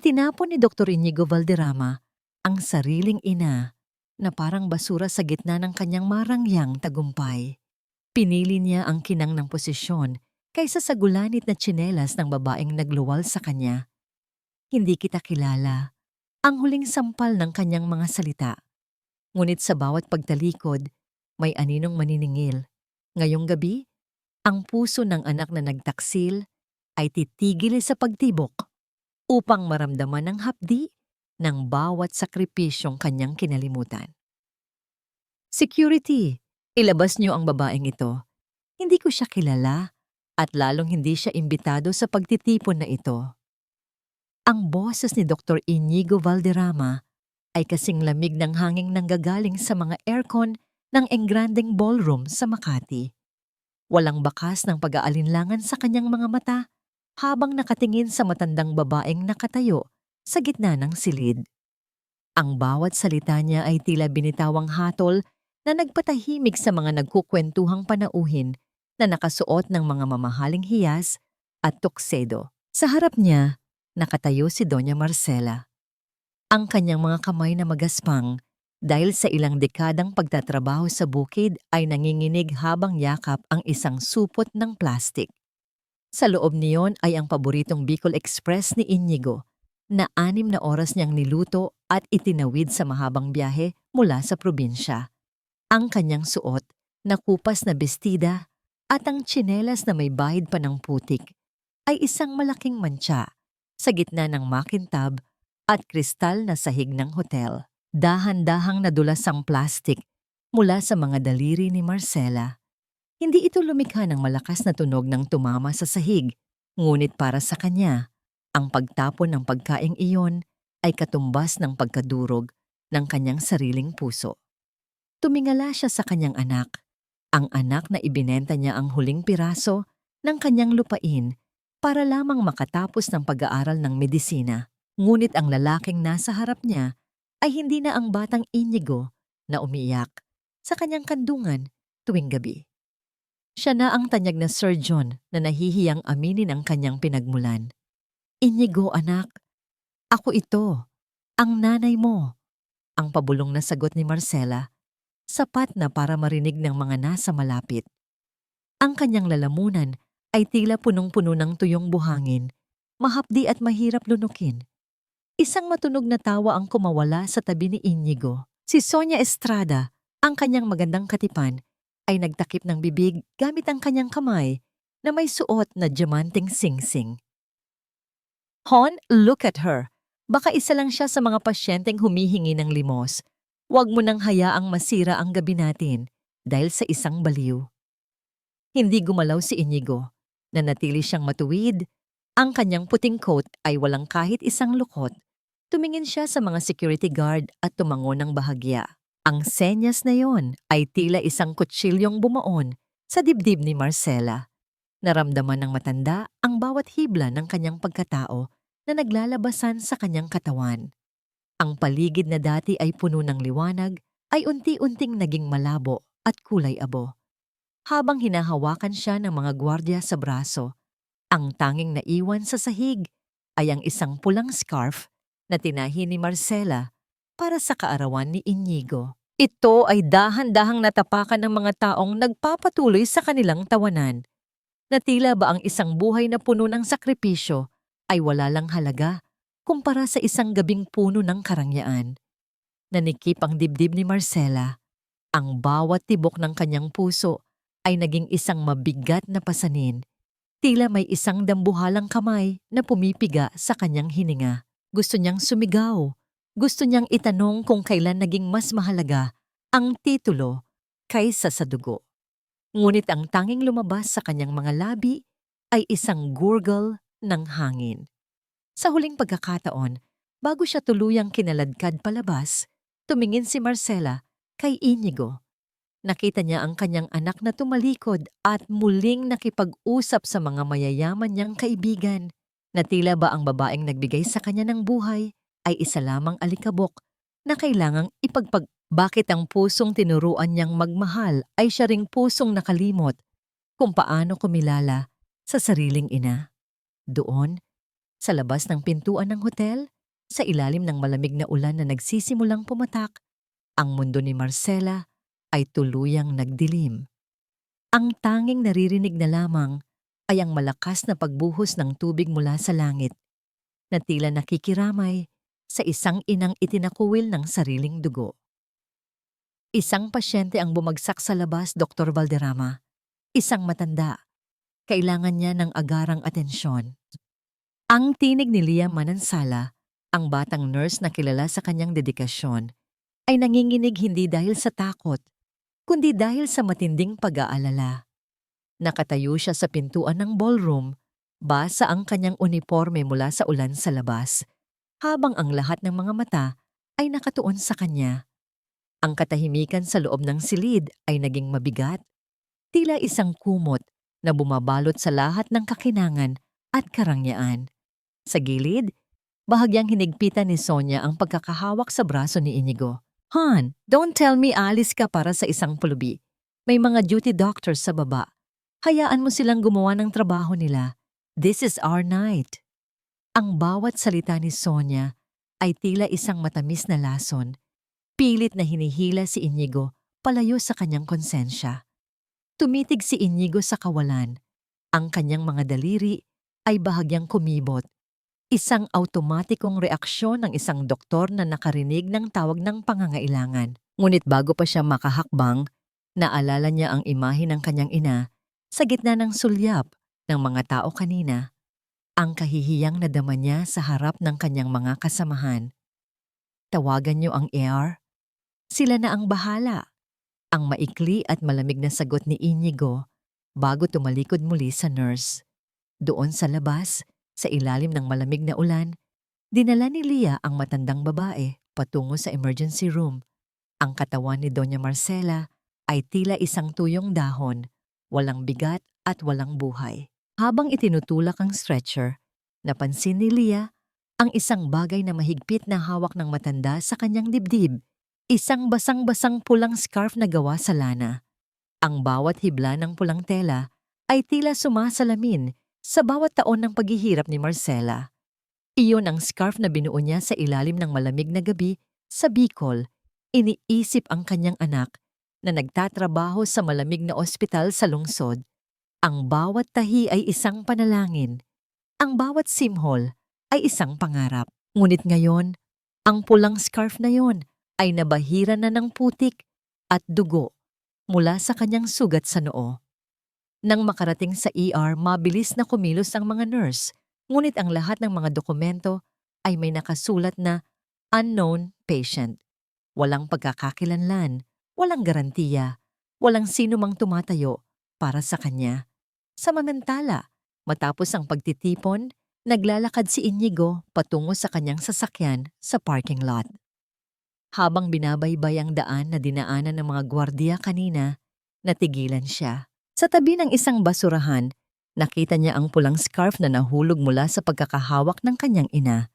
Itinapon ni Dr. Inigo Valderrama ang sariling ina na parang basura sa gitna ng kanyang marangyang tagumpay. Pinili niya ang kinang ng posisyon kaysa sa gulanit na tsinelas ng babaeng nagluwal sa kanya. Hindi kita kilala, ang huling sampal ng kanyang mga salita. Ngunit sa bawat pagtalikod, may aninong maniningil. Ngayong gabi, ang puso ng anak na nagtaksil ay titigil sa pagtibok upang maramdaman ang hapdi ng bawat sakripisyong kanyang kinalimutan. Security, ilabas niyo ang babaeng ito. Hindi ko siya kilala at lalong hindi siya imbitado sa pagtitipon na ito. Ang boses ni Dr. Inigo Valderrama ay kasing lamig ng hanging nanggagaling sa mga aircon ng engrandeng ballroom sa Makati. Walang bakas ng pag-aalinlangan sa kanyang mga mata habang nakatingin sa matandang babaeng nakatayo sa gitna ng silid. Ang bawat salita niya ay tila binitawang hatol na nagpatahimik sa mga nagkukwentuhang panauhin na nakasuot ng mga mamahaling hiyas at tuksedo. Sa harap niya, nakatayo si Doña Marcela. Ang kanyang mga kamay na magaspang dahil sa ilang dekadang pagtatrabaho sa bukid ay nanginginig habang yakap ang isang supot ng plastik. Sa loob niyon ay ang paboritong Bicol Express ni Inigo na 6 na oras niyang niluto at itinawid sa mahabang biyahe mula sa probinsya. Ang kanyang suot na kupas na bestida at ang tsinelas na may bahid pa ng putik ay isang malaking mantsa sa gitna ng makintab at kristal na sahig ng hotel. Dahan-dahang nadulas ang plastik mula sa mga daliri ni Marcela. Hindi ito lumikha ng malakas na tunog ng tumama sa sahig, ngunit para sa kanya, ang pagtapon ng pagkaing iyon ay katumbas ng pagkadurog ng kanyang sariling puso. Tumingala siya sa kanyang anak, ang anak na ibinenta niya ang huling piraso ng kanyang lupain para lamang makatapos ng pag-aaral ng medisina. Ngunit ang lalaking nasa harap niya ay hindi na ang batang Inigo na umiiyak sa kanyang kandungan tuwing gabi. Siya na ang tanyag na surgeon na nahihiyang aminin ang kanyang pinagmulan. Inigo, anak, ako ito, ang nanay mo. Ang pabulong na sagot ni Marcela, sapat na para marinig ng mga nasa malapit. Ang kanyang lalamunan ay tila punong-puno ng tuyong buhangin, mahapdi at mahirap lunukin. Isang matunog na tawa ang kumawala sa tabi ni Inigo. Si Sonia Estrada, ang kanyang magandang katipan, ay nagtakip ng bibig gamit ang kanyang kamay na may suot na diamanteng singsing. Hon, look at her. Baka isa lang siya sa mga pasyenteng humihingi ng limos. Huwag mo nang hayaang masira ang gabi natin dahil sa isang baliw. Hindi gumalaw si Inigo. Nanatili siyang matuwid. Ang kanyang puting coat ay walang kahit isang lukot. Tumingin siya sa mga security guard at tumango ng bahagya. Ang senyas na yon ay tila isang kutsilyong bumaon sa dibdib ni Marcela. Naramdaman ng matanda ang bawat hibla ng kanyang pagkatao na naglalabasan sa kanyang katawan. Ang paligid na dati ay puno ng liwanag ay unti-unting naging malabo at kulay abo. Habang hinahawakan siya ng mga gwardya sa braso, ang tanging naiwan sa sahig ay ang isang pulang scarf na tinahi ni Marcela para sa kaarawan ni Inigo. Ito ay dahan-dahang natapakan ng mga taong nagpapatuloy sa kanilang tawanan. Na tila ba ang isang buhay na puno ng sakripisyo ay wala lang halaga kumpara sa isang gabing puno ng karangyaan. Nanikip ang dibdib ni Marcela. Ang bawat tibok ng kanyang puso ay naging isang mabigat na pasanin. Tila may isang dambuhalang kamay na pumipiga sa kanyang hininga. Gusto niyang sumigaw. Gusto niyang itanong kung kailan naging mas mahalaga ang titulo kaysa sa dugo. Ngunit ang tanging lumabas sa kanyang mga labi ay isang gurgle ng hangin. Sa huling pagkakataon, bago siya tuluyang kinaladkad palabas, tumingin si Marcela kay Inigo. Nakita niya ang kanyang anak na tumalikod at muling nakipag-usap sa mga mayayaman niyang kaibigan. Na tila ba ang babaeng nagbigay sa kanya ng buhay ay isa lamang alikabok na kailangang ipagpag. Bakit ang pusong tinuruan niyang magmahal ay siya ring pusong nakalimot kung paano kumilala sa sariling ina? Doon, sa labas ng pintuan ng hotel, Sa ilalim ng malamig na ulan na nagsisimulang pumatak, ang mundo ni Marcela ay tuluyang nagdilim. Ang tanging naririnig na lamang ay ang malakas na pagbuhos ng tubig mula sa langit na tila nakikiramay sa isang inang itinakuwil ng sariling dugo. Isang pasyente ang bumagsak sa labas, Dr. Valderrama. Isang matanda. Kailangan niya ng agarang atensyon. Ang tinig ni Lia Manansala, ang batang nurse na kilala sa kanyang dedikasyon, ay nanginginig hindi dahil sa takot, kundi dahil sa matinding pag-aalala. Nakatayo siya sa pintuan ng ballroom, basa ang kanyang uniforme mula sa ulan sa labas, habang ang lahat ng mga mata ay nakatuon sa kanya. Ang katahimikan sa loob ng silid ay naging mabigat, tila isang kumot na bumabalot sa lahat ng kakinangan at karangyaan. Sa gilid, bahagyang hinigpitan ni Sonia ang pagkakahawak sa braso ni Inigo. "Han, don't tell me alis ka para sa isang pulubi. May mga duty doctors sa baba. Hayaan mo silang gumawa ng trabaho nila. This is our night." Ang bawat salita ni Sonia ay tila isang matamis na lason. Pilit na hinihila si Inigo palayo sa kanyang konsensya. Tumitig si Inigo sa kawalan. Ang kanyang mga daliri ay bahagyang kumibot. Isang automatikong reaksyon ng isang doktor na nakarinig ng tawag ng pangangailangan. Ngunit bago pa siya makahakbang, naalala niya ang imahe ng kanyang ina sa gitna ng sulyap ng mga tao kanina. Ang kahihiyang nadama niya sa harap ng kanyang mga kasamahan. "Tawagan niyo ang AR. Sila na ang bahala." Ang maikli at malamig na sagot ni Inigo bago tumalikod muli sa nurse. Doon sa labas, sa ilalim ng malamig na ulan, dinala ni Lia ang matandang babae patungo sa emergency room. Ang katawan ni Doña Marcela ay tila isang tuyong dahon, walang bigat at walang buhay. Habang itinutulak ang stretcher, napansin ni Lia ang isang bagay na mahigpit na hawak ng matanda sa kanyang dibdib. Isang basang-basang pulang scarf na gawa sa lana. Ang bawat hibla ng pulang tela ay tila sumasalamin sa bawat taon ng paghihirap ni Marcela. Iyon ang scarf na binuo niya sa ilalim ng malamig na gabi sa Bicol. Iniisip ang kanyang anak na nagtatrabaho sa malamig na ospital sa lungsod. Ang bawat tahi ay isang panalangin. Ang bawat simhol ay isang pangarap. Ngunit ngayon, ang pulang scarf na yon ay nabahira na ng putik at dugo mula sa kanyang sugat sa noo. Nang makarating sa ER, mabilis na kumilos ang mga nurse, ngunit ang lahat ng mga dokumento ay may nakasulat na unknown patient. Walang pagkakakilanlan, walang garantiya, walang sino mang tumatayo para sa kanya. Samantala, matapos ang pagtitipon, naglalakad si Inigo patungo sa kanyang sasakyan sa parking lot. Habang binabaybay ang daan na dinaanan ng mga gwardiya kanina, natigilan siya. Sa tabi ng isang basurahan, nakita niya ang pulang scarf na nahulog mula sa pagkakahawak ng kanyang ina.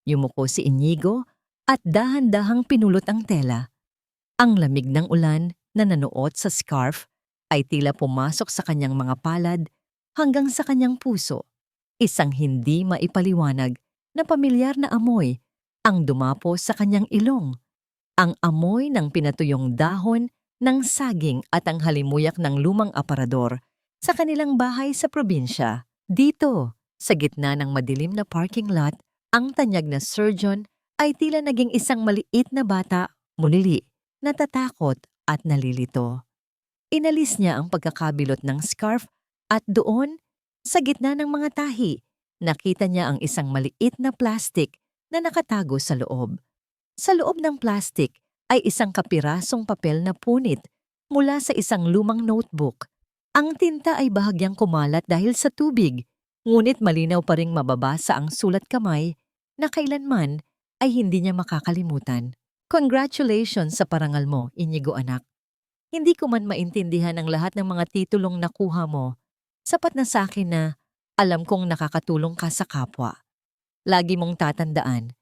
Yumuko si Inigo at dahan-dahang pinulot ang tela. Ang lamig ng ulan na nanuot sa scarf ay tila pumasok sa kanyang mga palad hanggang sa kanyang puso. Isang hindi maipaliwanag na pamilyar na amoy ang dumapo sa kanyang ilong. Ang amoy ng pinatuyong dahon ng saging at ang halimuyak ng lumang aparador sa kanilang bahay sa probinsya. Dito, sa gitna ng madilim na parking lot, ang tanyag na surgeon ay tila naging isang maliit na bata, mulili, natatakot at nalilito. Inalis niya ang pagkakabilot ng scarf at doon, sa gitna ng mga tahi, nakita niya ang isang maliit na plastik na nakatago sa loob. Sa loob ng plastik ay isang kapirasong papel na punit mula sa isang lumang notebook. Ang tinta ay bahagyang kumalat dahil sa tubig, ngunit malinaw pa ring mababasa ang sulat kamay na kailanman ay hindi niya makakalimutan. "Congratulations sa parangal mo, Inigo anak. Hindi ko man maintindihan ang lahat ng mga titulong nakuha mo. Sapat na sa akin na alam kong nakakatulong ka sa kapwa. Lagi mong tatandaan,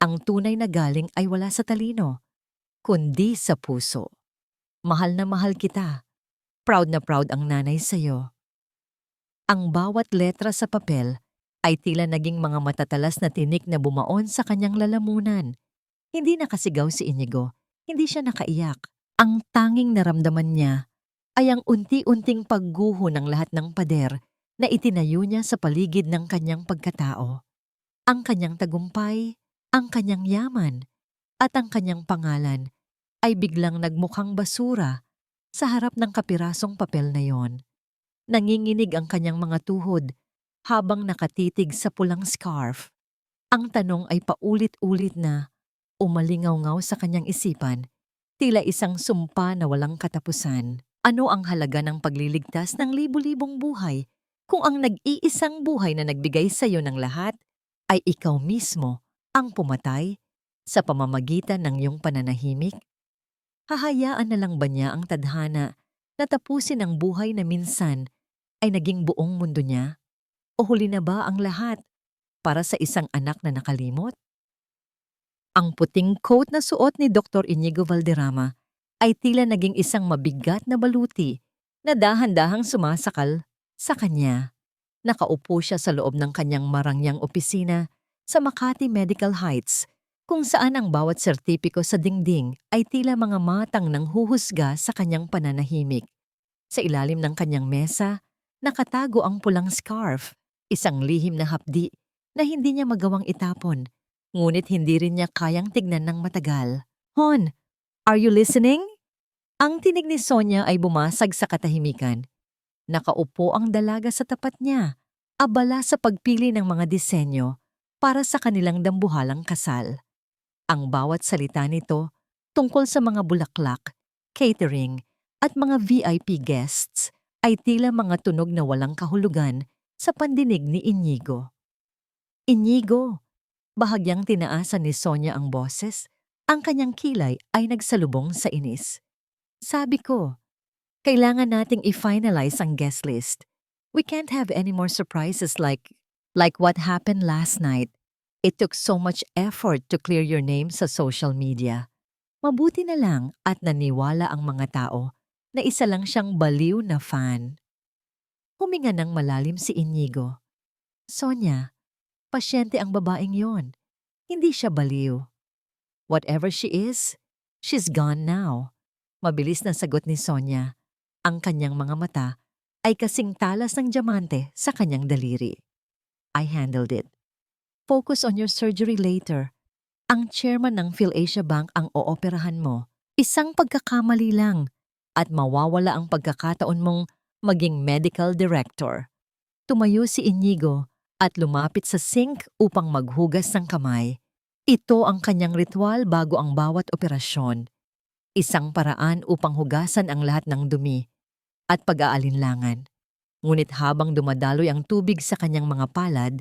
ang tunay na galing ay wala sa talino, kundi sa puso. Mahal na mahal kita. Proud na proud ang nanay sa'yo." Ang bawat letra sa papel ay tila naging mga matatalas na tinik na bumaon sa kanyang lalamunan. Hindi nakasigaw si Inigo, hindi siya nakaiyak. Ang tanging naramdaman niya ay ang unti-unting pagguho ng lahat ng pader na itinayo niya sa paligid ng kanyang pagkatao. Ang kanyang tagumpay, ang kanyang yaman, at ang kanyang pangalan ay biglang nagmukhang basura sa harap ng kapirasong papel na yon. Nanginginig ang kanyang mga tuhod habang nakatitig sa pulang scarf. Ang tanong ay paulit-ulit na umalingaw-ngaw sa kanyang isipan, tila isang sumpa na walang katapusan. Ano ang halaga ng pagliligtas ng libu-libong buhay kung ang nag-iisang buhay na nagbigay sa iyo ng lahat ay ikaw mismo ang pumatay sa pamamagitan ng iyong pananahimik? Hahayaan na lang ba niya ang tadhana na tapusin ang buhay na minsan ay naging buong mundo niya? O huli na ba ang lahat para sa isang anak na nakalimot? Ang puting coat na suot ni Dr. Inigo Valderrama ay tila naging isang mabigat na baluti na dahan-dahang sumasakal sa kanya. Nakaupo siya sa loob ng kanyang marangyang opisina sa Makati Medical Heights, kung saan ang bawat sertipiko sa dingding ay tila mga matang ng huhusga sa kanyang pananahimik. Sa ilalim ng kanyang mesa, nakatago ang pulang scarf, isang lihim na hapdi na hindi niya magawang itapon, ngunit hindi rin niya kayang tignan ng matagal. "Hon, are you listening?" Ang tinig ni Sonia ay bumasag sa katahimikan. Nakaupo ang dalaga sa tapat niya, abala sa pagpili ng mga disenyo para sa kanilang dambuhalang kasal. Ang bawat salita nito tungkol sa mga bulaklak, catering, at mga VIP guests ay tila mga tunog na walang kahulugan sa pandinig ni Inigo. "Inigo!" Bahagyang tinaasan ni Sonia ang boses, ang kanyang kilay ay nagsalubong sa inis. "Sabi ko, kailangan nating i-finalize ang guest list. We can't have any more surprises like what happened last night. It took so much effort to clear your name sa social media. Mabuti na lang at naniwala ang mga tao na isa lang siyang baliw na fan." Huminga ng malalim si Inigo. "Sonia, pasyente ang babaeng yon. Hindi siya baliw. Whatever she is, she's gone now." Mabilis na sagot ni Sonia. Ang kanyang mga mata ay kasing talas ng diamante sa kanyang daliri. "I handled it. Focus on your surgery later. Ang chairman ng PhilAsia Bank ang ooperahan mo. Isang pagkakamali lang at mawawala ang pagkakataon mong maging medical director." Tumayo si Inigo at lumapit sa sink upang maghugas ng kamay. Ito ang kanyang ritual bago ang bawat operasyon. Isang paraan upang hugasan ang lahat ng dumi at pag-aalinlangan. Ngunit habang dumadaloy ang tubig sa kanyang mga palad,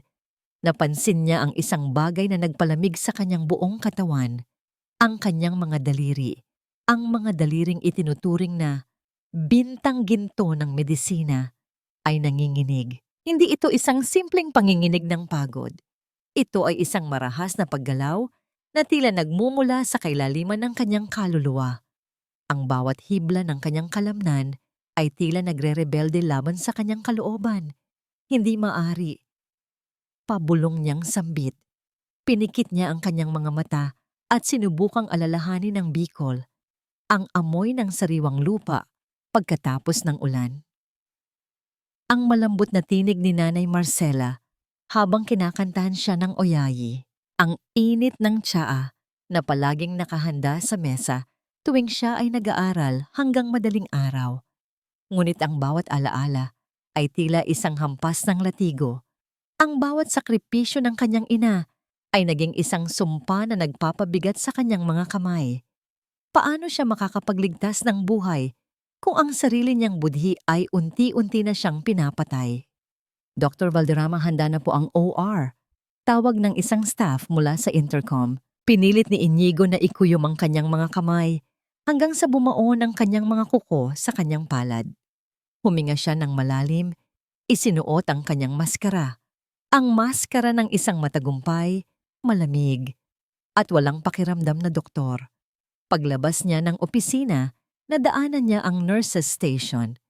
napansin niya ang isang bagay na nagpalamig sa kanyang buong katawan, ang kanyang mga daliri. Ang mga daliring itinuturing na bintang ginto ng medisina ay nanginginig. Hindi ito isang simpleng panginginig ng pagod. Ito ay isang marahas na paggalaw na tila nagmumula sa kailaliman ng kanyang kaluluwa. Ang bawat hibla ng kanyang kalamnan ay tila nagre-rebelde laban sa kanyang kalooban. Hindi maari. Pabulong niyang sambit. Pinikit niya ang kanyang mga mata at sinubukang alalahanin ng bikol, ang amoy ng sariwang lupa pagkatapos ng ulan. Ang malambot na tinig ni Nanay Marcela habang kinakantahan siya ng oyayi, ang init ng tsaa na palaging nakahanda sa mesa tuwing siya ay nag-aaral hanggang madaling araw. Ngunit ang bawat alaala ay tila isang hampas ng latigo. Ang bawat sakripisyo ng kanyang ina ay naging isang sumpa na nagpapabigat sa kanyang mga kamay. Paano siya makakapagligtas ng buhay kung ang sarili niyang budhi ay unti-unti na siyang pinapatay? "Dr. Valderrama, handa na po ang OR." Tawag ng isang staff mula sa intercom. Pinilit ni Inigo na ikuyom ang kanyang mga kamay hanggang sa bumaon ang kanyang mga kuko sa kanyang palad. Huminga siya ng malalim, isinuot ang kanyang maskara. Ang maskara ng isang matagumpay, malamig, at walang pakiramdam na doktor. Paglabas niya ng opisina, nadaanan niya ang nurses station.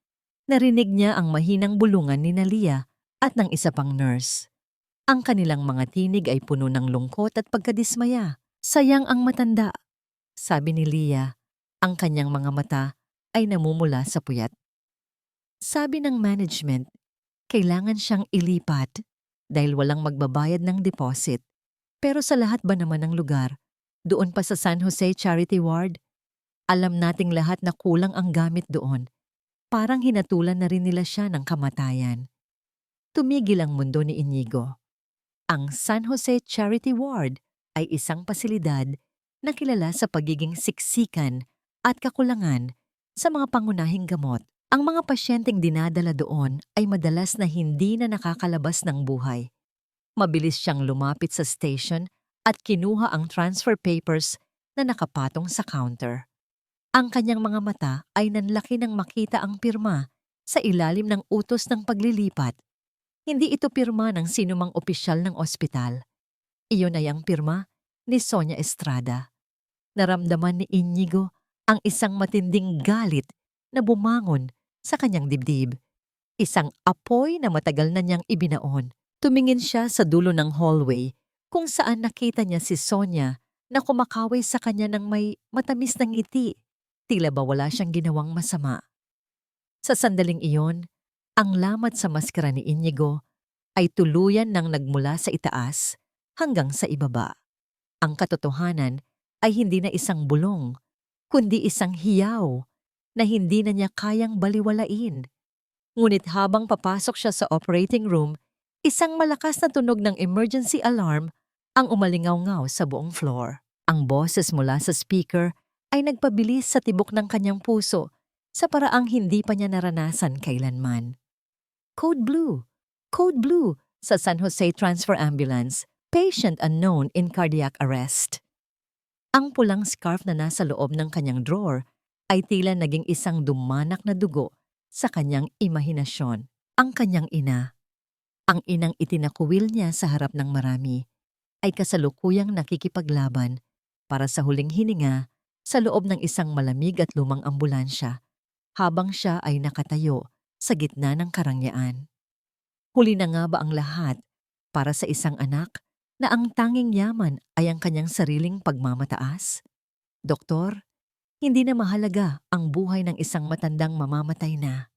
Narinig niya ang mahinang bulungan ni Nalia at ng isa pang nurse. Ang kanilang mga tinig ay puno ng lungkot at pagkadismaya. Sayang ang matanda, sabi ni Leah. Ang kanyang mga mata ay namumula sa puyat. Sabi ng management, kailangan siyang ilipat dahil walang magbabayad ng deposit. Pero sa lahat ba naman ng lugar, doon pa sa San Jose Charity Ward, alam nating lahat na kulang ang gamit doon. Parang hinatulan na rin nila siya ng kamatayan. Tumigil ang mundo ni Inigo. Ang San Jose Charity Ward ay isang pasilidad na kilala sa pagiging siksikan at kakulangan sa mga pangunahing gamot. Ang mga pasyenteng dinadala doon ay madalas na hindi na nakakalabas ng buhay. Mabilis siyang lumapit sa station at kinuha ang transfer papers na nakapatong sa counter. Ang kanyang mga mata ay nanlaki nang makita ang pirma sa ilalim ng utos ng paglilipat. Hindi ito pirma ng sinumang opisyal ng ospital. Iyon ay ang pirma ni Sonia Estrada. Naramdaman ni Inigo ang isang matinding galit na bumangon sa kanyang dibdib. Isang apoy na matagal na niyang ibinaon. Tumingin siya sa dulo ng hallway kung saan nakita niya si Sonia na kumakaway sa kanya ng may matamis na ngiti. Tila ba wala siyang ginawang masama. Sa sandaling iyon, ang lamat sa maskara ni Inigo ay tuluyan nang nagmula sa itaas hanggang sa ibaba. Ang katotohanan ay hindi na isang bulong, kundi isang hiyaw na hindi na niya kayang baliwalain. Ngunit habang papasok siya sa operating room, isang malakas na tunog ng emergency alarm ang umalingaw-ngaw sa buong floor. Ang boses mula sa speaker ay nagpabilis sa tibok ng kanyang puso sa paraang hindi pa niya naranasan kailanman. Code Blue! Code Blue! Sa San Jose Transfer Ambulance, patient unknown in cardiac arrest. Ang pulang scarf na nasa loob ng kanyang drawer ay tila naging isang dumanak na dugo sa kanyang imahinasyon. Ang kanyang ina, ang inang itinakuwil niya sa harap ng marami, ay kasalukuyang nakikipaglaban para sa huling hininga sa loob ng isang malamig at lumang ambulansya habang siya ay nakatayo sa gitna ng karangyaan. Huli na nga ba ang lahat para sa isang anak na ang tanging yaman ay ang kanyang sariling pagmamataas? Doktor, hindi na mahalaga ang buhay ng isang matandang mamamatay na.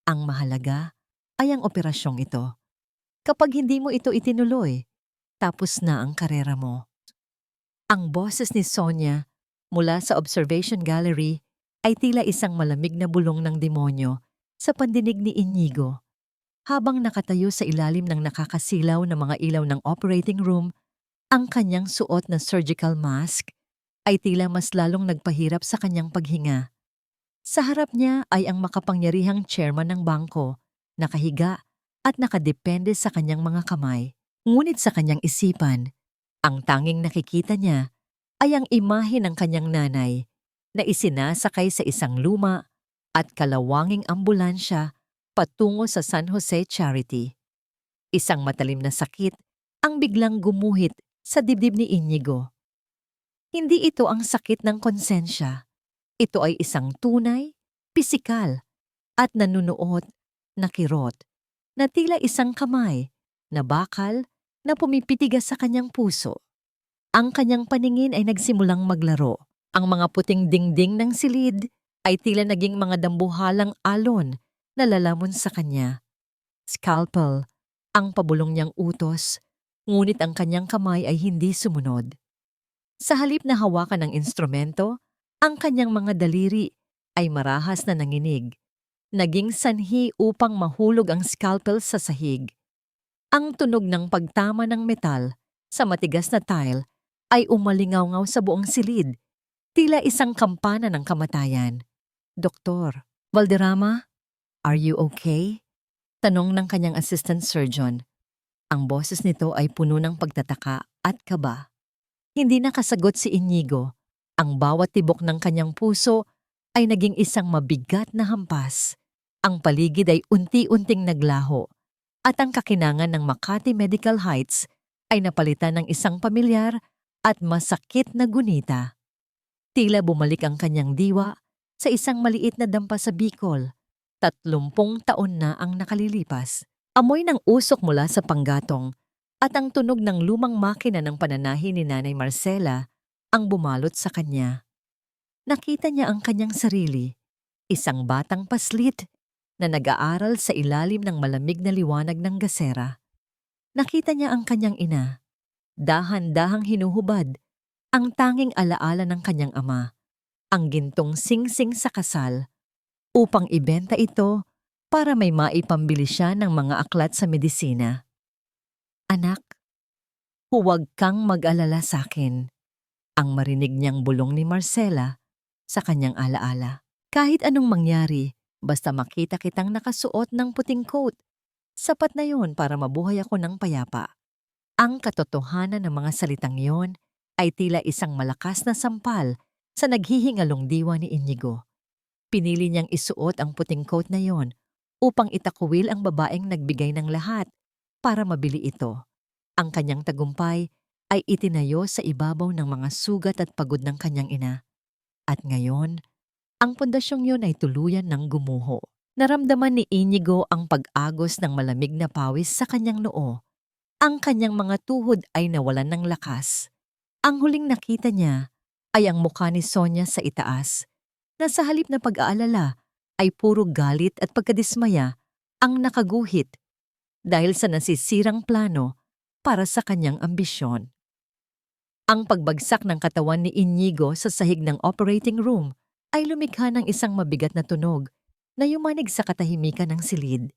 Ang mahalaga ay ang operasyong ito. Kapag hindi mo ito itinuloy, tapos na ang karera mo. Ang boses ni Sonia mula sa observation gallery ay tila isang malamig na bulong ng demonyo sa pandinig ni Inigo. Habang nakatayo sa ilalim ng nakakasilaw na mga ilaw ng operating room, ang kanyang suot na surgical mask ay tila mas lalong nagpahirap sa kanyang paghinga. Sa harap niya ay ang makapangyarihang chairman ng bangko, nakahiga at nakadepende sa kanyang mga kamay. Ngunit sa kanyang isipan, ang tanging nakikita niya ay ang imahe ng kanyang nanay na isinasakay sa isang luma at kalawanging ambulansya patungo sa San Jose Charity. Isang matalim na sakit ang biglang gumuhit sa dibdib ni Inigo. Hindi ito ang sakit ng konsensya. Ito ay isang tunay, pisikal, at nanunuot na kirot na tila isang kamay na bakal na pumipitigas sa kanyang puso. Ang kanyang paningin ay nagsimulang maglaro. Ang mga puting dingding ng silid ay tila naging mga dambuhalang alon na lalamon sa kanya. Scalpel, ang pabulong niyang utos, ngunit ang kanyang kamay ay hindi sumunod. Sa halip na hawakan ng instrumento, ang kanyang mga daliri ay marahas na nanginig. Naging sanhi upang mahulog ang scalpel sa sahig. Ang tunog ng pagtama ng metal sa matigas na tile ay umalingaw-ngaw sa buong silid, tila isang kampana ng kamatayan. Doktor, Valderrama, are you okay? Tanong ng kanyang assistant surgeon. Ang boses nito ay puno ng pagtataka at kaba. Hindi nakasagot si Inigo. Ang bawat tibok ng kanyang puso ay naging isang mabigat na hampas. Ang paligid ay unti-unting naglaho at ang kakinangan ng Makati Medical Heights ay napalitan ng isang pamilyar at masakit na gunita. Tila bumalik ang kanyang diwa sa isang maliit na dampa sa Bicol. 30 taon na ang nakalilipas. Amoy ng usok mula sa panggatong At ang tunog ng lumang makina ng pananahi ni Nanay Marcela ang bumalot sa kanya. Nakita niya ang kanyang sarili, isang batang paslit na nag-aaral sa ilalim ng malamig na liwanag ng gasera. Nakita niya ang kanyang ina, dahan-dahang hinuhubad, ang tanging alaala ng kanyang ama, ang gintong singsing sa kasal, upang ibenta ito para may maipambili siya ng mga aklat sa medisina. Anak, huwag kang mag-alala sa akin, ang marinig niyang bulong ni Marcela sa kanyang alaala. Kahit anong mangyari, basta makita kitang nakasuot ng puting coat, sapat na yon para mabuhay ako ng payapa. Ang katotohanan ng mga salitang yon ay tila isang malakas na sampal sa naghihingalong diwa ni Inigo. Pinili niyang isuot ang puting coat na yon upang itakwil ang babaeng nagbigay ng lahat para mabili ito. Ang kanyang tagumpay ay itinayo sa ibabaw ng mga sugat at pagod ng kanyang ina. At ngayon, ang pundasyong yun ay tuluyan ng gumuho. Naramdaman ni Inigo ang pag-agos ng malamig na pawis sa kanyang noo. Ang kanyang mga tuhod ay nawalan ng lakas. Ang huling nakita niya ay ang mukha ni Sonia sa itaas, na sa halip na pag-aalala ay puro galit at pagkadismaya ang nakaguhit dahil sa nasisirang plano para sa kanyang ambisyon. Ang pagbagsak ng katawan ni Inigo sa sahig ng operating room ay lumikha ng isang mabigat na tunog na yumanig sa katahimikan ng silid.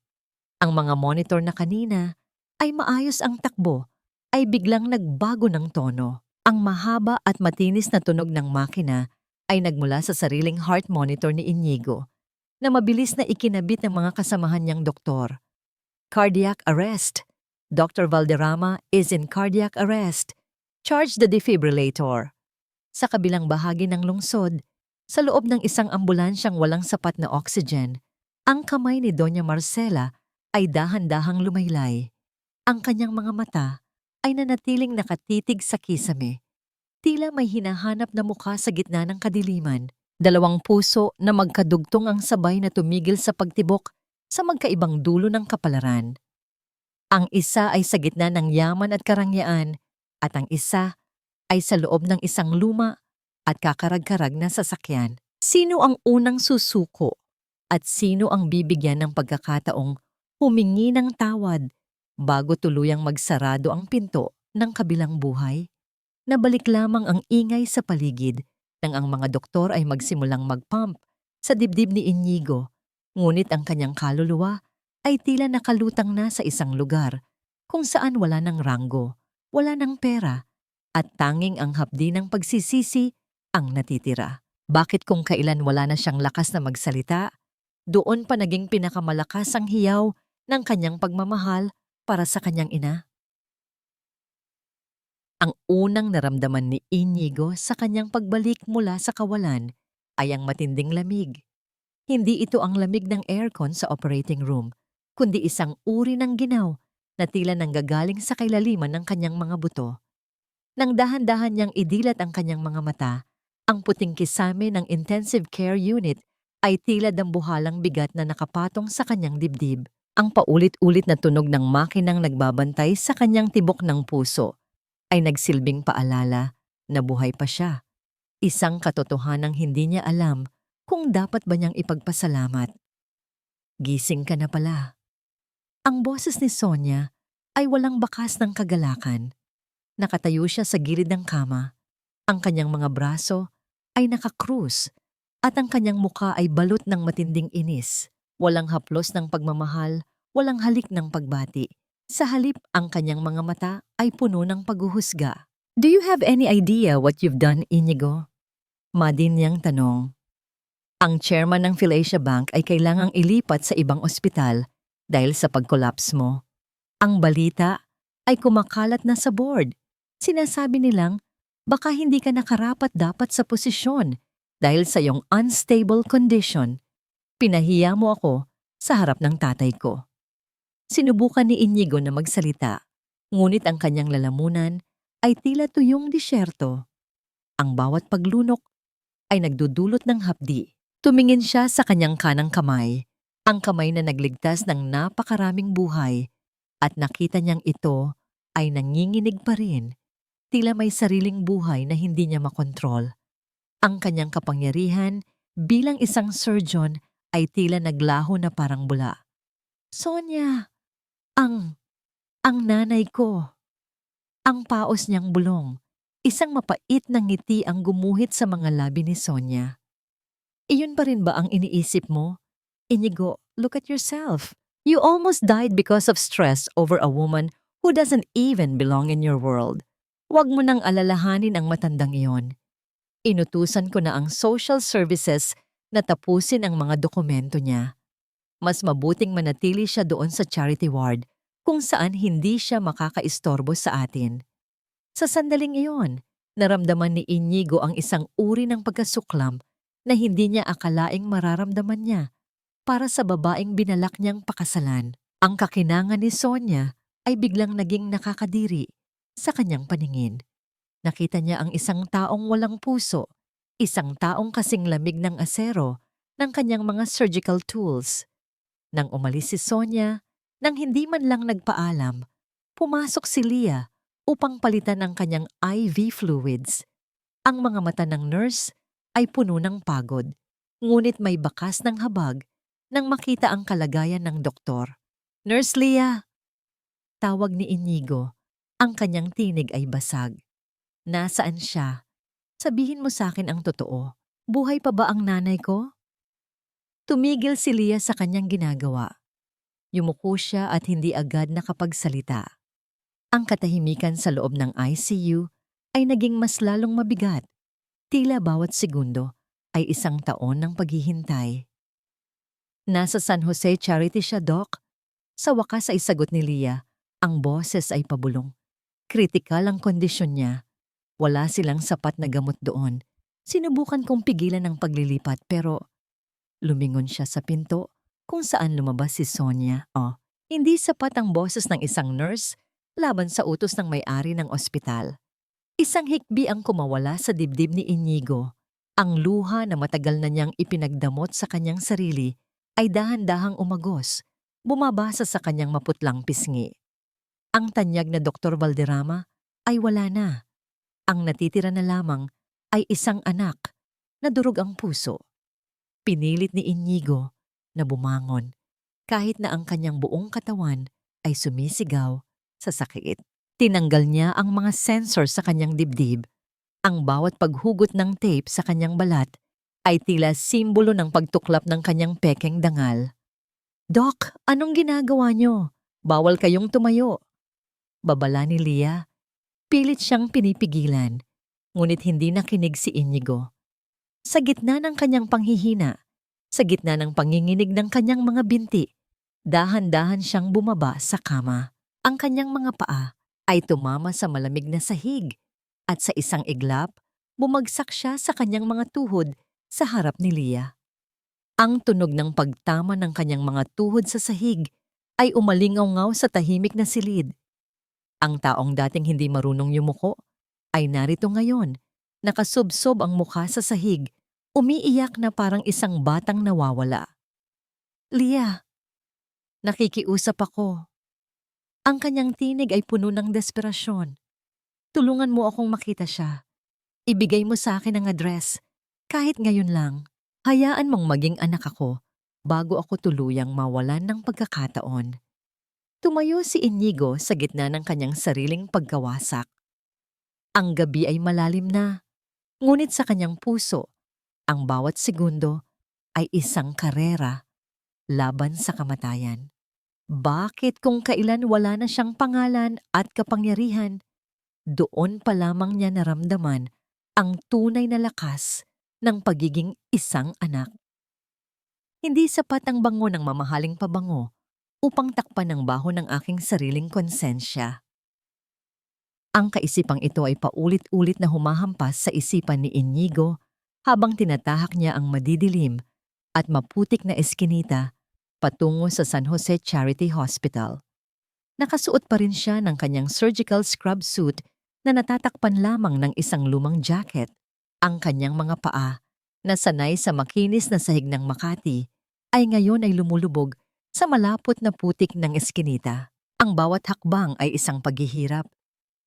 Ang mga monitor na kanina ay maayos ang takbo ay biglang nagbago ng tono. Ang mahaba at matinis na tunog ng makina ay nagmula sa sariling heart monitor ni Inigo na mabilis na ikinabit ng mga kasamahan niyang doktor. Cardiac arrest. Dr. Valderrama is in cardiac arrest. Charge the defibrillator. Sa kabilang bahagi ng lungsod, sa loob ng isang ambulansyang walang sapat na oxygen, ang kamay ni Doña Marcela ay dahan-dahang lumaylay. Ang kanyang mga mata ay nanatiling nakatitig sa kisame. Tila may hinahanap na mukha sa gitna ng kadiliman. Dalawang puso na magkadugtong ang sabay na tumigil sa pagtibok sa magkaibang dulo ng kapalaran. Ang isa ay sa gitna ng yaman at karangyaan, at ang isa ay sa loob ng isang luma at kakarag-karag na sasakyan. Sino ang unang susuko at sino ang bibigyan ng pagkakataong humingi ng tawad bago tuluyang magsarado ang pinto ng kabilang buhay? Nabalik lamang ang ingay sa paligid nang ang mga doktor ay magsimulang magpump sa dibdib ni Inigo, ngunit ang kanyang kaluluwa ay tila nakalutang na sa isang lugar kung saan wala ng ranggo, wala ng pera, at tanging ang hapdi ng pagsisisi ang natitira. Bakit kung kailan wala na siyang lakas na magsalita, doon pa naging pinakamalakas ang hiyaw ng kanyang pagmamahal para sa kanyang ina? Ang unang naramdaman ni Inigo sa kanyang pagbalik mula sa kawalan ay ang matinding lamig. Hindi ito ang lamig ng aircon sa operating room, kundi isang uri ng ginaw na tila nanggagaling sa kailaliman ng kanyang mga buto. Nang dahan-dahan niyang idilat ang kanyang mga mata, ang puting kisame ng intensive care unit ay tila dambuhalang bigat na nakapatong sa kanyang dibdib. Ang paulit-ulit na tunog ng makinang nagbabantay sa kanyang tibok ng puso ay nagsilbing paalala na buhay pa siya. Isang katotohanang hindi niya alam kung dapat ba niyang ipagpasalamat. Gising ka na pala. Ang boses ni Sonia ay walang bakas ng kagalakan. Nakatayo siya sa gilid ng kama. Ang kanyang mga braso ay nakakrus at ang kanyang mukha ay balot ng matinding inis. Walang haplos ng pagmamahal, walang halik ng pagbati. Sa halip, ang kanyang mga mata ay puno ng paghuhusga. Do you have any idea what you've done, Inigo? Madin niyang tanong. Ang chairman ng Philatia Bank ay kailangang ilipat sa ibang ospital dahil sa pag-collapse mo. Ang balita ay kumakalat na sa board. Sinasabi nilang baka hindi ka nakarapat-dapat sa posisyon dahil sa iyong unstable condition. Pinahiya mo ako sa harap ng tatay ko. Sinubukan ni Inigo na magsalita, ngunit ang kanyang lalamunan ay tila tuyong disyerto. Ang bawat paglunok ay nagdudulot ng hapdi. Tumingin siya sa kanyang kanang kamay, ang kamay na nagligtas ng napakaraming buhay, at nakita niyang ito ay nanginginig pa rin, tila may sariling buhay na hindi niya makontrol. Ang kanyang kapangyarihan bilang isang surgeon ay tila naglaho na parang bula. Sonia, ang nanay ko. Ang paos niyang bulong. Isang mapait na ngiti ang gumuhit sa mga labi ni Sonia. Iyon pa rin ba ang iniisip mo? Inigo, look at yourself. You almost died because of stress over a woman who doesn't even belong in your world. Huwag mo nang alalahanin ang matandang iyon. Inutusan ko na ang social services na tapusin ang mga dokumento niya. Mas mabuting manatili siya doon sa charity ward kung saan hindi siya makakaistorbo sa atin. Sa sandaling iyon, naramdaman ni Inigo ang isang uri ng pagkasuklam na hindi niya akalaing mararamdaman niya para sa babaeng binalak niyang pakasalan. Ang kakinangan ni Sonia ay biglang naging nakakadiri sa kanyang paningin. Nakita niya ang isang taong walang puso, isang taong kasing lamig ng asero ng kanyang mga surgical tools. Nang umalis si Sonia, nang hindi man lang nagpaalam, pumasok si Leah upang palitan ang kanyang IV fluids. Ang mga mata ng nurse ay puno ng pagod, ngunit may bakas ng habag nang makita ang kalagayan ng doktor. Nurse Leah! Tawag ni Inigo. Ang kanyang tinig ay basag. Nasaan siya? Sabihin mo sa akin ang totoo. Buhay pa ba ang nanay ko? Tumigil si Leah sa kanyang ginagawa. Yumuko siya at hindi agad nakapagsalita. Ang katahimikan sa loob ng ICU ay naging mas lalong mabigat. Tila bawat segundo ay isang taon ng paghihintay. Nasa San Jose Charity siya, Doc. Sa wakas ay sagot ni Leah. Ang boses ay pabulong. Kritikal ang kondisyon niya. Wala silang sapat na gamot doon. Sinubukan kong pigilan ang paglilipat pero lumingon siya sa pinto kung saan lumabas si Sonia. Hindi sapat ang boses ng isang nurse laban sa utos ng may-ari ng ospital. Isang hikbi ang kumawala sa dibdib ni Inigo. Ang luha na matagal na niyang ipinagdamot sa kanyang sarili ay dahan-dahang umagos, bumabasa sa kanyang maputlang pisngi. Ang tanyag na Dr. Valderrama ay wala na. Ang natitira na lamang ay isang anak na durog ang puso. Pinilit ni Inigo na bumangon kahit na ang kanyang buong katawan ay sumisigaw sa sakit. Tinanggal niya ang mga sensor sa kanyang dibdib. Ang bawat paghugot ng tape sa kanyang balat ay tila simbolo ng pagtuklap ng kanyang pekeng dangal. Doc, anong ginagawa niyo? Bawal kayong tumayo. Babala ni Leah. Pilit siyang pinipigilan, ngunit hindi nakinig si Inigo. Sa gitna ng kanyang panghihina, sa gitna ng panginginig ng kanyang mga binti, dahan-dahan siyang bumaba sa kama. Ang kanyang mga paa ay tumama sa malamig na sahig at sa isang iglap, bumagsak siya sa kanyang mga tuhod sa harap ni Leah. Ang tunog ng pagtama ng kanyang mga tuhod sa sahig ay umalingaw-ngaw sa tahimik na silid. Ang taong dating hindi marunong yumuko ay narito ngayon, nakasubsob ang mukha sa sahig, umiiyak na parang isang batang nawawala. Leah, nakikiusap ako. Ang kanyang tinig ay puno ng desperasyon. Tulungan mo akong makita siya. Ibigay mo sa akin ang address, kahit ngayon lang. Hayaan mong maging anak ako bago ako tuluyang mawalan ng pagkakataon. Tumayo si Inigo sa gitna ng kanyang sariling pagkawasak. Ang gabi ay malalim na, ngunit sa kanyang puso, ang bawat segundo ay isang karera laban sa kamatayan. Bakit kung kailan wala na siyang pangalan at kapangyarihan, doon pa lamang niya naramdaman ang tunay na lakas ng pagiging isang anak. Hindi sapat ang bango ng mamahaling pabango upang takpan ang baho ng aking sariling konsensya. Ang kaisipang ito ay paulit-ulit na humahampas sa isipan ni Inigo habang tinatahak niya ang madidilim at maputik na eskinita patungo sa San Jose Charity Hospital. Nakasuot pa rin siya ng kanyang surgical scrub suit na natatakpan lamang ng isang lumang jacket. Ang kanyang mga paa, na sanay sa makinis na sahig ng Makati, ay ngayon ay lumulubog sa malapot na putik ng eskinita. Ang bawat hakbang ay isang paghihirap,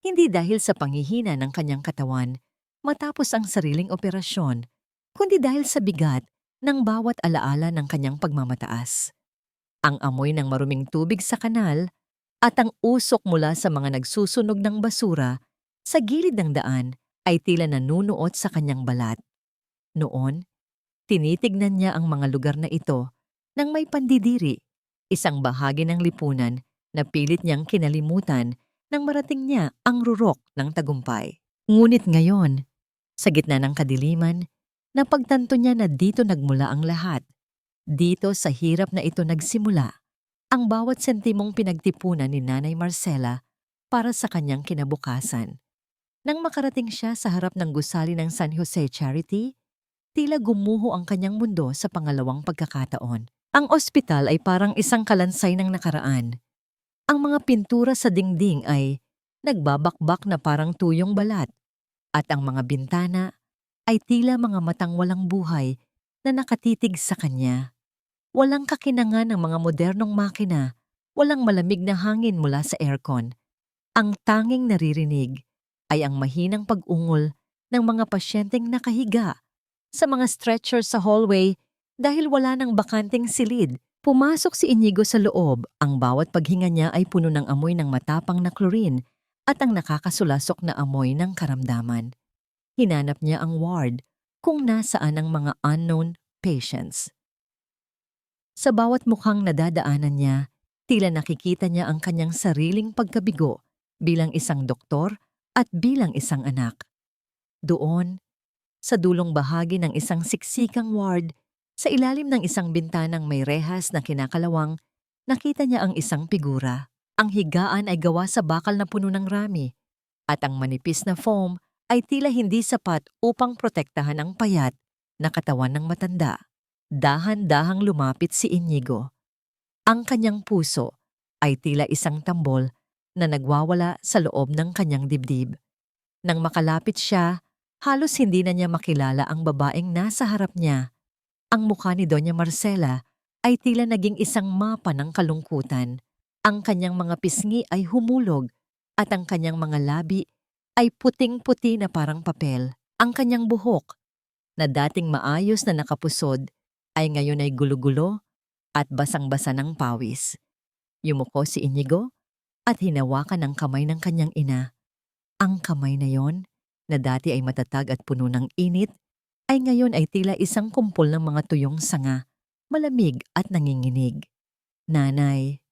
hindi dahil sa panghihina ng kanyang katawan matapos ang sariling operasyon, kundi dahil sa bigat ng bawat alaala ng kanyang pagmamataas. Ang amoy ng maruming tubig sa kanal at ang usok mula sa mga nagsusunog ng basura sa gilid ng daan ay tila nanunuot sa kanyang balat. Noon, tinitignan niya ang mga lugar na ito nang may pandidiri, isang bahagi ng lipunan na pilit niyang kinalimutan nang marating niya ang rurok ng tagumpay. Ngunit ngayon, sa gitna ng kadiliman, napagtanto niya na dito nagmula ang lahat. Dito sa hirap na ito nagsimula ang bawat sentimong pinagtipunan ni Nanay Marcela para sa kanyang kinabukasan. Nang makarating siya sa harap ng gusali ng San Jose Charity, tila gumuho ang kanyang mundo sa pangalawang pagkakataon. Ang ospital ay parang isang kalansay ng nakaraan. Ang mga pintura sa dingding ay nagbabakbak na parang tuyong balat at ang mga bintana ay tila mga matang walang buhay na nakatitig sa kanya. Walang kakinangan ng mga modernong makina, walang malamig na hangin mula sa aircon. Ang tanging naririnig ay ang mahinang pag-ungol ng mga pasyenteng nakahiga sa mga stretcher sa hallway dahil wala nang bakanting silid. Pumasok si Inigo sa loob, ang bawat paghinga niya ay puno ng amoy ng matapang na chlorine at ang nakakasulasok na amoy ng karamdaman. Hinanap niya ang ward kung nasaan ang mga unknown patients. Sa bawat mukhang nadadaanan niya, tila nakikita niya ang kanyang sariling pagkabigo bilang isang doktor at bilang isang anak. Doon, sa dulong bahagi ng isang siksikang ward, sa ilalim ng isang bintanang may rehas na kinakalawang, nakita niya ang isang figura. Ang higaan ay gawa sa bakal na puno ng rami, at ang manipis na foam ay tila hindi sapat upang protektahan ang payat na katawan ng matanda. Dahan-dahang lumapit si Inigo. Ang kanyang puso ay tila isang tambol na nagwawala sa loob ng kanyang dibdib. Nang makalapit siya, halos hindi na niya makilala ang babaeng nasa harap niya. Ang mukha ni Doña Marcela ay tila naging isang mapa ng kalungkutan. Ang kanyang mga pisngi ay humulog at ang kanyang mga labi ay puting-puti na parang papel. Ang kanyang buhok, na dating maayos na nakapusod, ay ngayon ay gulo-gulo at basang-basa ng pawis. Yumuko si Inigo at hinawakan ang kamay ng kanyang ina. Ang kamay na yon, na dati ay matatag at puno ng init, ay ngayon ay tila isang kumpol ng mga tuyong sanga, malamig at nanginginig. Nanay.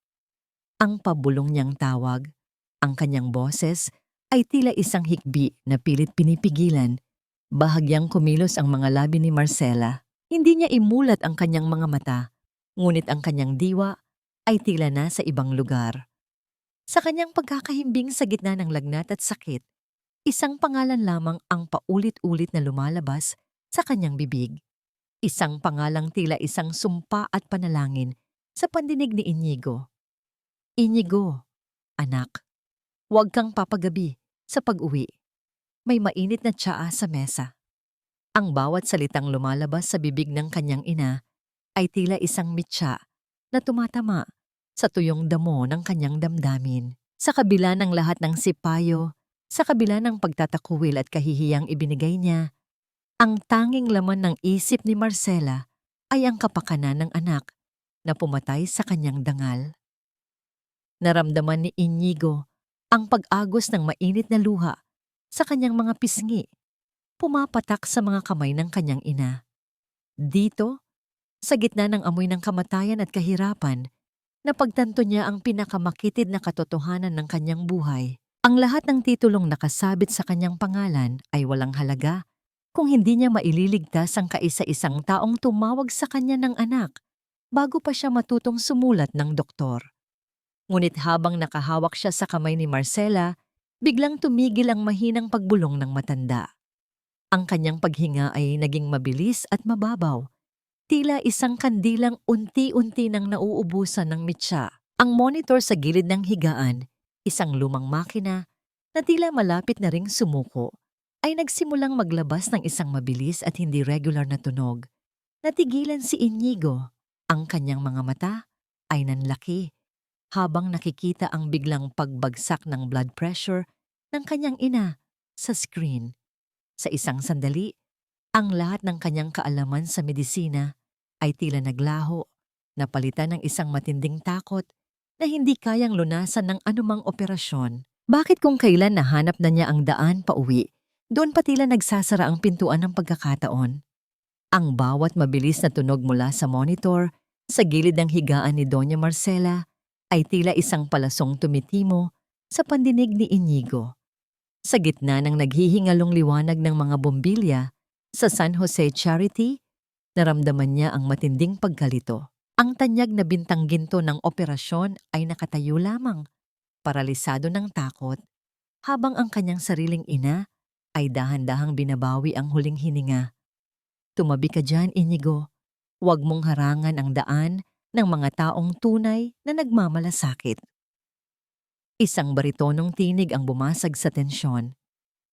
Ang pabulong niyang tawag, ang kanyang boses, ay tila isang hikbi na pilit pinipigilan. Bahagyang kumilos ang mga labi ni Marcela. Hindi niya imulat ang kanyang mga mata, ngunit ang kanyang diwa ay tila nasa ibang lugar. Sa kanyang pagkakahimbing sa gitna ng lagnat at sakit, isang pangalan lamang ang paulit-ulit na lumalabas sa kanyang bibig. Isang pangalang tila isang sumpa at panalangin sa pandinig ni Inigo. Inigo, anak, huwag kang papagabi sa pag-uwi. May mainit na tsaa sa mesa. Ang bawat salitang lumalabas sa bibig ng kanyang ina ay tila isang mitsa na tumatama sa tuyong damo ng kanyang damdamin. Sa kabila ng lahat ng sipayo, sa kabila ng pagtatakuwil at kahihiyang ibinigay niya, ang tanging laman ng isip ni Marcela ay ang kapakanan ng anak na pumatay sa kanyang dangal. Naramdaman ni Inigo ang pag-agos ng mainit na luha sa kanyang mga pisngi, pumapatak sa mga kamay ng kanyang ina. Dito, sa gitna ng amoy ng kamatayan at kahirapan, napagtanto niya ang pinakamakitid na katotohanan ng kanyang buhay. Ang lahat ng titulong nakasabit sa kanyang pangalan ay walang halaga kung hindi niya maililigtas ang kaisa-isang taong tumawag sa kanya ng anak bago pa siya matutong sumulat ng doktor. Ngunit habang nakahawak siya sa kamay ni Marcela, biglang tumigil ang mahinang pagbulong ng matanda. Ang kanyang paghinga ay naging mabilis at mababaw. Tila isang kandilang unti-unti nang nauubusan ng mitsa. Ang monitor sa gilid ng higaan, isang lumang makina na tila malapit na ring sumuko, ay nagsimulang maglabas ng isang mabilis at hindi regular na tunog. Natigilan si Inigo. Ang kanyang mga mata ay nanlaki habang nakikita ang biglang pagbagsak ng blood pressure ng kanyang ina sa screen. Sa isang sandali, ang lahat ng kanyang kaalaman sa medisina ay tila naglaho, napalitan ng isang matinding takot na hindi kayang lunasan ng anumang operasyon. Bakit kung kailan nahanap na niya ang daan pauwi, doon pa tila nagsasara ang pintuan ng pagkakataon? Ang bawat mabilis na tunog mula sa monitor sa gilid ng higaan ni Doña Marcela ay tila isang palasong tumitimo sa pandinig ni Inigo. Sa gitna ng naghihingalong liwanag ng mga bombilya sa San Jose Charity, naramdaman niya ang matinding pagkalito. Ang tanyag na bintang ginto ng operasyon ay nakatayo lamang, paralisado ng takot, habang ang kanyang sariling ina ay dahan-dahang binabawi ang huling hininga. Tumabi ka dyan, Inigo. Huwag mong harangan ang daan ng mga taong tunay na nagmamalasakit. Isang baritonong tinig ang bumasag sa tensyon.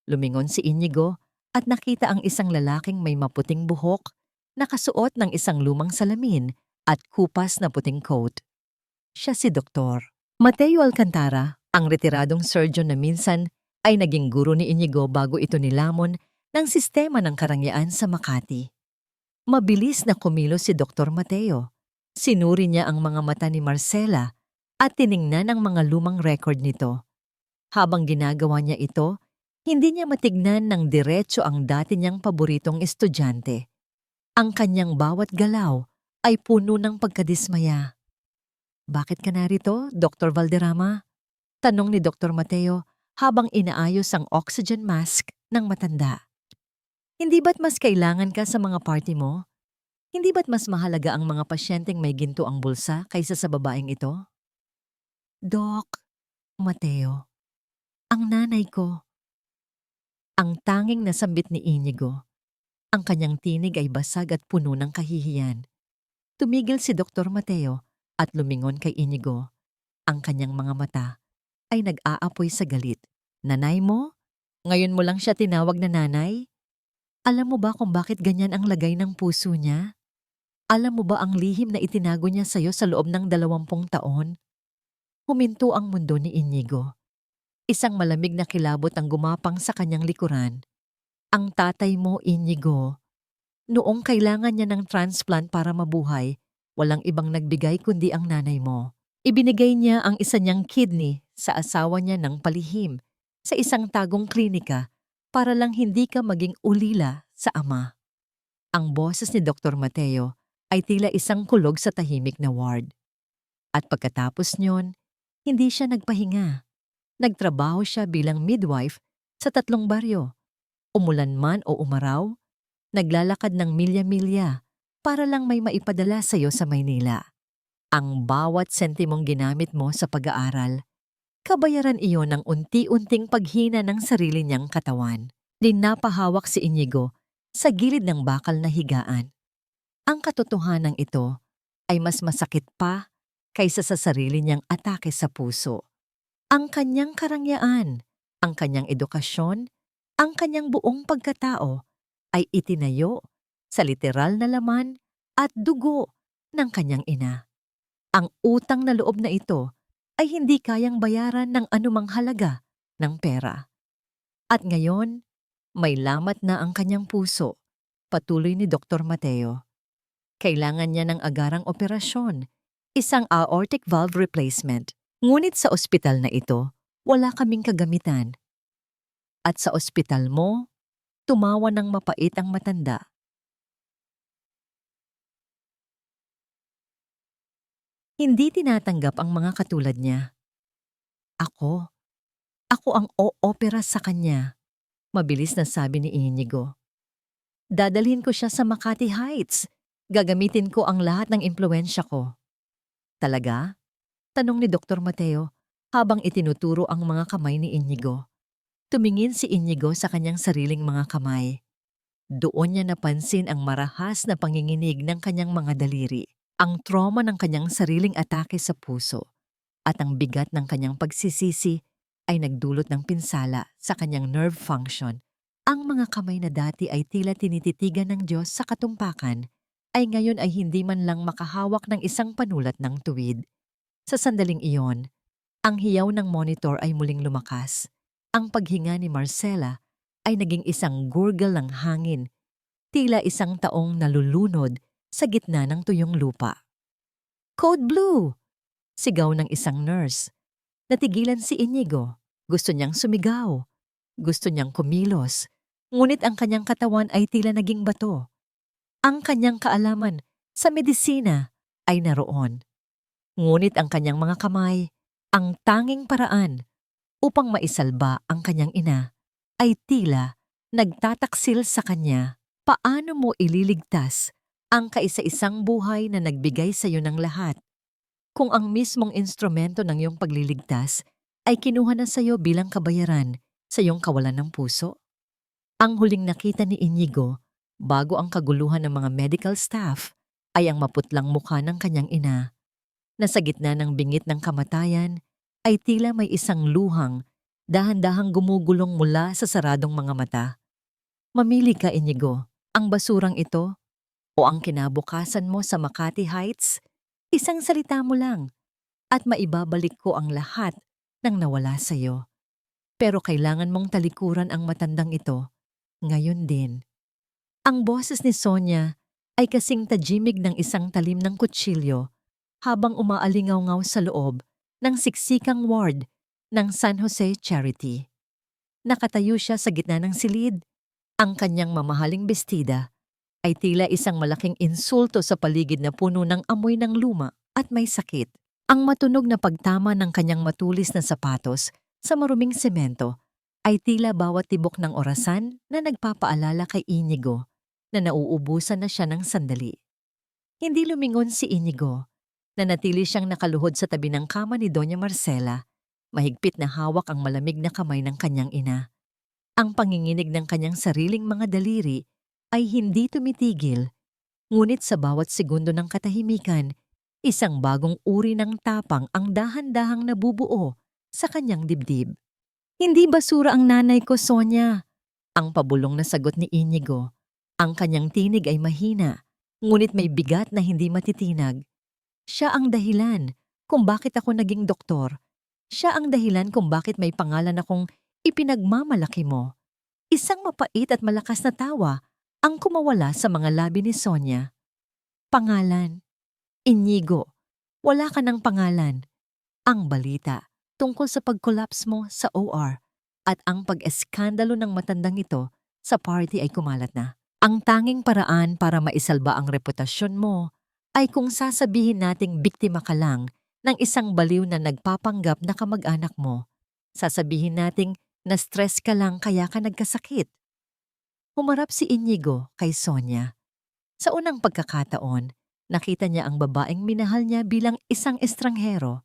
Lumingon si Inigo at nakita ang isang lalaking may maputing buhok, nakasuot ng isang lumang salamin at kupas na puting coat. Siya si Dr. Mateo Alcantara, ang retiradong surgeon na minsan ay naging guro ni Inigo bago ito nilamon ng sistema ng karangyaan sa Makati. Mabilis na kumilos si Dr. Mateo. Sinuri niya ang mga mata ni Marcela at tiningnan ang mga lumang record nito. Habang ginagawa niya ito, hindi niya matignan ng diretso ang dati niyang paboritong estudyante. Ang kanyang bawat galaw ay puno ng pagkadismaya. Bakit ka narito, Dr. Valderrama? Tanong ni Dr. Mateo habang inaayos ang oxygen mask ng matanda. Hindi ba't mas kailangan ka sa mga party mo? Hindi ba't mas mahalaga ang mga pasyenteng may ginto ang bulsa kaysa sa babaeng ito? Doc, Mateo, ang nanay ko. Ang tanging nasambit ni Inigo. Ang kanyang tinig ay basag at puno ng kahihiyan. Tumigil si Dr. Mateo at lumingon kay Inigo. Ang kanyang mga mata ay nag-aapoy sa galit. Nanay mo? Ngayon mo lang siya tinawag na nanay? Alam mo ba kung bakit ganyan ang lagay ng puso niya? Alam mo ba ang lihim na itinago niya sa'yo sa loob ng 20 taon? Huminto ang mundo ni Inigo. Isang malamig na kilabot ang gumapang sa kanyang likuran. Ang tatay mo, Inigo. Noong kailangan niya ng transplant para mabuhay, walang ibang nagbigay kundi ang nanay mo. Ibinigay niya ang isa niyang kidney sa asawa niya ng palihim sa isang tagong klinika para lang hindi ka maging ulila sa ama. Ang boses ni Dr. Mateo ay tila isang kulog sa tahimik na ward. At pagkatapos niyon, hindi siya nagpahinga. Nagtrabaho siya bilang midwife sa 3 baryo. Umulan man o umaraw, naglalakad ng milya-milya para lang may maipadala sa'yo sa Maynila. Ang bawat sentimong ginamit mo sa pag-aaral, kabayaran iyon ng unti-unting paghina ng sarili niyang katawan. Dinapahawak si Inigo sa gilid ng bakal na higaan. Ang katotohanan ito ay mas masakit pa kaysa sa sarili niyang atake sa puso. Ang kanyang karangyaan, ang kanyang edukasyon, ang kanyang buong pagkatao ay itinayo sa literal na laman at dugo ng kanyang ina. Ang utang na loob na ito ay hindi kayang bayaran ng anumang halaga ng pera. At ngayon, may lamat na ang kanyang puso, patuloy ni Dr. Mateo. Kailangan niya ng agarang operasyon, isang aortic valve replacement. Ngunit sa ospital na ito, wala kaming kagamitan. At sa ospital mo, tumawa ng mapait ang matanda. Hindi tinatanggap ang mga katulad niya. Ako ang o-opera sa kanya, mabilis na sabi ni Inigo. Dadalhin ko siya sa Makati Heights. Gagamitin ko ang lahat ng impluwensya ko. Talaga? Tanong ni Dr. Mateo habang itinuturo ang mga kamay ni Inigo. Tumingin si Inigo sa kanyang sariling mga kamay. Doon niya napansin ang marahas na panginginig ng kanyang mga daliri, ang trauma ng kanyang sariling atake sa puso, at ang bigat ng kanyang pagsisisi ay nagdulot ng pinsala sa kanyang nerve function. Ang mga kamay na dati ay tila tinititigan ng Diyos sa katumpakan, ay ngayon ay hindi man lang makahawak ng isang panulat ng tuwid. Sa sandaling iyon, ang hiyaw ng monitor ay muling lumakas. Ang paghinga ni Marcela ay naging isang gurgle ng hangin, tila isang taong nalulunod sa gitna ng tuyong lupa. "Code Blue!" Sigaw ng isang nurse. Natigilan si Inigo. Gusto niyang sumigaw. Gusto niyang kumilos. Ngunit ang kanyang katawan ay tila naging bato. Ang kanyang kaalaman sa medisina ay naroon. Ngunit ang kanyang mga kamay, ang tanging paraan upang maisalba ang kanyang ina, ay tila nagtataksil sa kanya. Paano mo ililigtas ang kaisa-isang buhay na nagbigay sa iyo ng lahat kung ang mismong instrumento ng iyong pagliligtas ay kinuha na sa iyo bilang kabayaran sa iyong kawalan ng puso? Ang huling nakita ni Inigo bago ang kaguluhan ng mga medical staff ay ang maputlang mukha ng kanyang ina na sa gitna ng bingit ng kamatayan ay tila may isang luhang dahan-dahang gumugulong mula sa saradong mga mata. Mamili ka, Inigo, ang basurang ito o ang kinabukasan mo sa Makati Heights. Isang salita mo lang at maibabalik ko ang lahat ng nawala sa iyo. Pero kailangan mong talikuran ang matandang ito ngayon din. Ang boses ni Sonia ay kasing tajimig ng isang talim ng kutsilyo habang umaalingaw-ngaw sa loob ng siksikang ward ng San Jose Charity. Nakatayo siya sa gitna ng silid. Ang kanyang mamahaling bestida ay tila isang malaking insulto sa paligid na puno ng amoy ng luma at may sakit. Ang matunog na pagtama ng kanyang matulis na sapatos sa maruming semento ay tila bawat tibok ng orasan na nagpapaalala kay Inigo na nauubusan na siya ng sandali. Hindi lumingon si Inigo. Nanatili siyang nakaluhod sa tabi ng kama ni Doña Marcela. Mahigpit na hawak ang malamig na kamay ng kanyang ina. Ang panginginig ng kanyang sariling mga daliri ay hindi tumitigil, ngunit sa bawat segundo ng katahimikan, isang bagong uri ng tapang ang dahan-dahang nabubuo sa kanyang dibdib. "Hindi basura ang nanay ko, Sonia," ang pabulong na sagot ni Inigo. Ang kanyang tinig ay mahina, ngunit may bigat na hindi matitinag. Siya ang dahilan kung bakit ako naging doktor. Siya ang dahilan kung bakit may pangalan akong ipinagmamalaki mo. Isang mapait at malakas na tawa ang kumawala sa mga labi ni Sonia. Pangalan. Inigo, wala ka ng pangalan. Ang balita tungkol sa pag-collapse mo sa OR at ang pag-eskandalo ng matandang ito sa party ay kumalat na. Ang tanging paraan para maisalba ang reputasyon mo ay kung sasabihin nating biktima ka lang ng isang baliw na nagpapanggap na kamag-anak mo. Sasabihin nating na-stress ka lang kaya ka nagkasakit. Humarap si Inigo kay Sonia. Sa unang pagkakataon, nakita niya ang babaeng minahal niya bilang isang estranghero.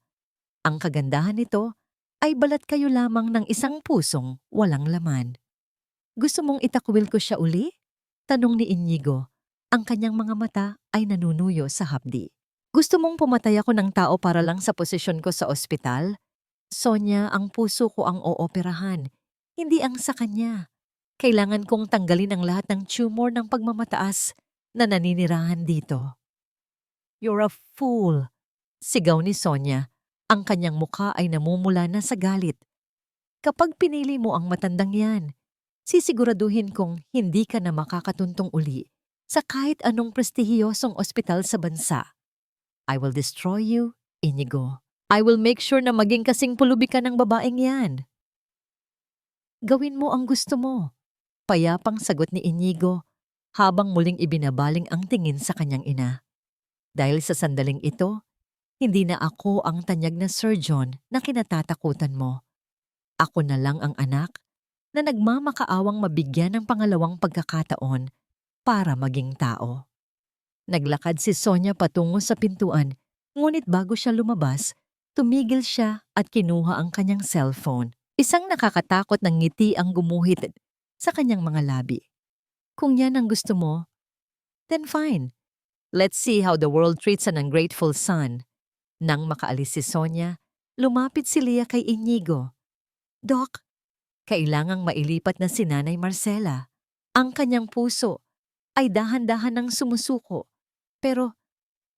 Ang kagandahan nito ay balat kayo lamang ng isang pusong walang laman. "Gusto mong itakwil ko siya uli?" tanong ni Inigo. Ang kanyang mga mata ay nanunuyo sa hapdi. "Gusto mong pumatay ako ng tao para lang sa posisyon ko sa ospital?" "Sonia, ang puso ko ang ooperahan, hindi ang sa kanya. Kailangan kong tanggalin ang lahat ng tumor ng pagmamataas na naninirahan dito." "You're a fool," sigaw ni Sonia. Ang kanyang mukha ay namumula na sa galit. "Kapag pinili mo ang matandang yan, sisiguraduhin kong hindi ka na makakatuntong uli sa kahit anong prestihiyosong ospital sa bansa. I will destroy you, Inigo. I will make sure na maging kasing pulubi ka ng babaeng yan." "Gawin mo ang gusto mo," payapang sagot ni Inigo habang muling ibinabaling ang tingin sa kanyang ina. "Dahil sa sandaling ito, hindi na ako ang tanyag na surgeon na kinatatakutan mo. Ako na lang ang anak na nagmamakaawang mabigyan ng pangalawang pagkakataon para maging tao." Naglakad si Sonia patungo sa pintuan, ngunit bago siya lumabas, tumigil siya at kinuha ang kanyang cellphone. Isang nakakatakot na ngiti ang gumuhit sa kanyang mga labi. "Kung yan ang gusto mo, then fine. Let's see how the world treats an ungrateful son." Nang makaalis si Sonia, lumapit si Leah kay Inigo. "Doc, kailangang mailipat na si Nanay Marcela. Ang kanyang puso ay dahan-dahan ng sumusuko. Pero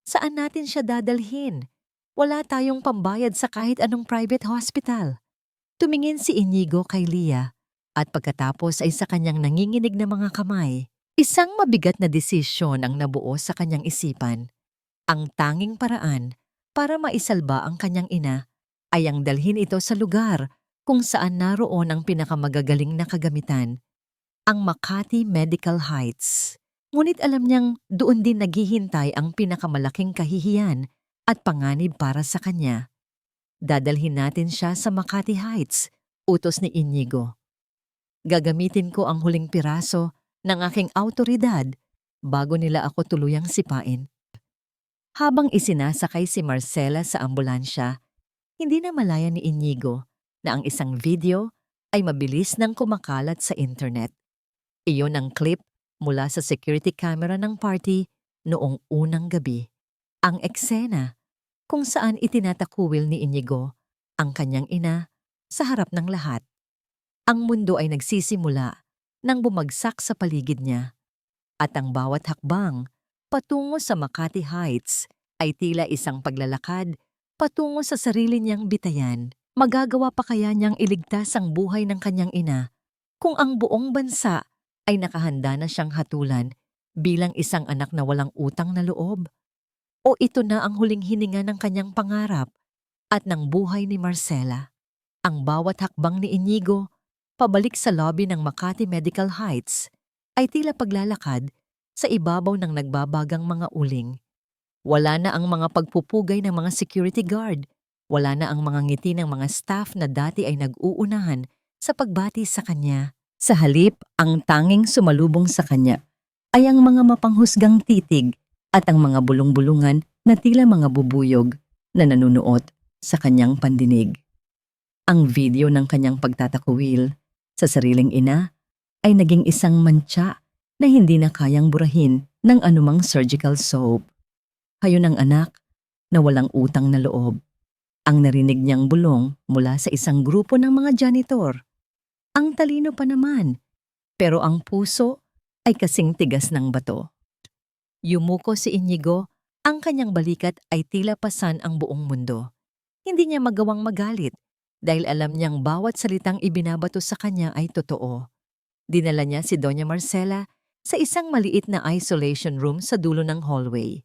saan natin siya dadalhin? Wala tayong pambayad sa kahit anong private hospital. Tumingin si Inigo kay Leah at pagkatapos ay sa kanyang nanginginig na mga kamay. Isang mabigat na desisyon ang nabuo sa kanyang isipan. Ang tanging paraan para maisalba ang kanyang ina ay ang dalhin ito sa lugar kung saan naroon ang pinakamagagaling na kagamitan, ang Makati Medical Heights. Ngunit alam niyang doon din naghihintay ang pinakamalaking kahihiyan at panganib para sa kanya. Dadalhin natin siya sa Makati Heights, utos ni Inigo. Gagamitin ko ang huling piraso ng aking awtoridad bago nila ako tuluyang sipain. Habang isinasakay si Marcela sa ambulansya, hindi na malaya ni Inigo na ang isang video ay mabilis nang kumakalat sa internet. Iyon ang clip mula sa security camera ng party noong unang gabi. Ang eksena kung saan itinatakuwil ni Inigo ang kanyang ina sa harap ng lahat. Ang mundo ay nagsisimula nang bumagsak sa paligid niya at ang bawat hakbang patungo sa Makati Heights ay tila isang paglalakad patungo sa sarili niyang bitayan. Magagawa pa kaya niyang iligtas ang buhay ng kanyang ina kung ang buong bansa ay nakahanda na siyang hatulan bilang isang anak na walang utang na loob? O ito na ang huling hininga ng kanyang pangarap at ng buhay ni Marcela? Ang bawat hakbang ni Inigo pabalik sa lobby ng Makati Medical Heights ay tila paglalakad sa ibabaw ng nagbabagang mga uling. Wala na ang mga pagpupugay ng mga security guard. Wala na ang mga ngiti ng mga staff na dati ay nag-uunahan sa pagbati sa kanya. Sa halip, ang tanging sumalubong sa kanya ay ang mga mapanghusgang titig at ang mga bulong-bulungan na tila mga bubuyog na nanunuot sa kanyang pandinig. Ang video ng kanyang pagtatakwil sa sariling ina ay naging isang mantsa na hindi na kayang burahin ng anumang surgical soap. Hayon ang anak na walang utang na loob. Ang narinig niyang bulong mula sa isang grupo ng mga janitor. Ang talino pa naman, pero ang puso ay kasing tigas ng bato. Yumuko si Inigo, ang kanyang balikat ay tila pasan ang buong mundo. Hindi niya magawang magalit dahil alam niyang bawat salitang ibinabato sa kanya ay totoo. Dinala niya si Doña Marcela sa isang maliit na isolation room sa dulo ng hallway.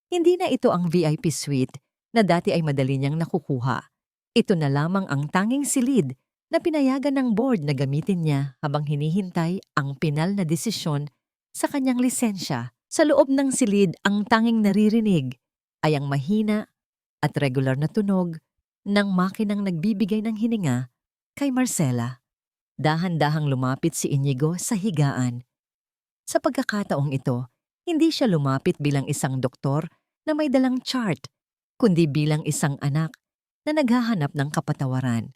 Hindi na ito ang VIP suite na dati ay madali niyang nakukuha. Ito na lamang ang tanging silid na pinayagan ng board na gamitin niya habang hinihintay ang pinal na desisyon sa kanyang lisensya. Sa loob ng silid, ang tanging naririnig ay ang mahina at regular na tunog ng makinang nagbibigay ng hininga kay Marcela. Dahan-dahang lumapit si Inigo sa higaan. Sa pagkakataong ito, hindi siya lumapit bilang isang doktor na may dalang chart, kundi bilang isang anak na naghahanap ng kapatawaran.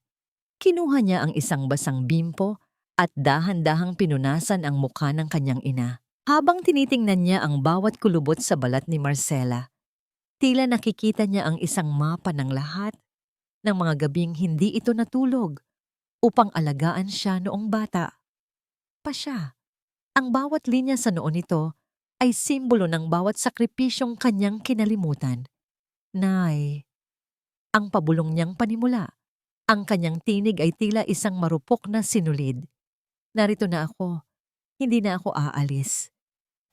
Kinuha niya ang isang basang bimpo at dahan-dahang pinunasan ang mukha ng kanyang ina. Habang tinitingnan niya ang bawat kulubot sa balat ni Marcela, tila nakikita niya ang isang mapa ng lahat ng mga gabing hindi ito natulog upang alagaan siya noong bata pa siya. Ang bawat linya sa noo nito ay simbolo ng bawat sakripisyong kanyang kinalimutan. Nay, ang pabulong niyang panimula. Ang kanyang tinig ay tila isang marupok na sinulid. Narito na ako. Hindi na ako aalis.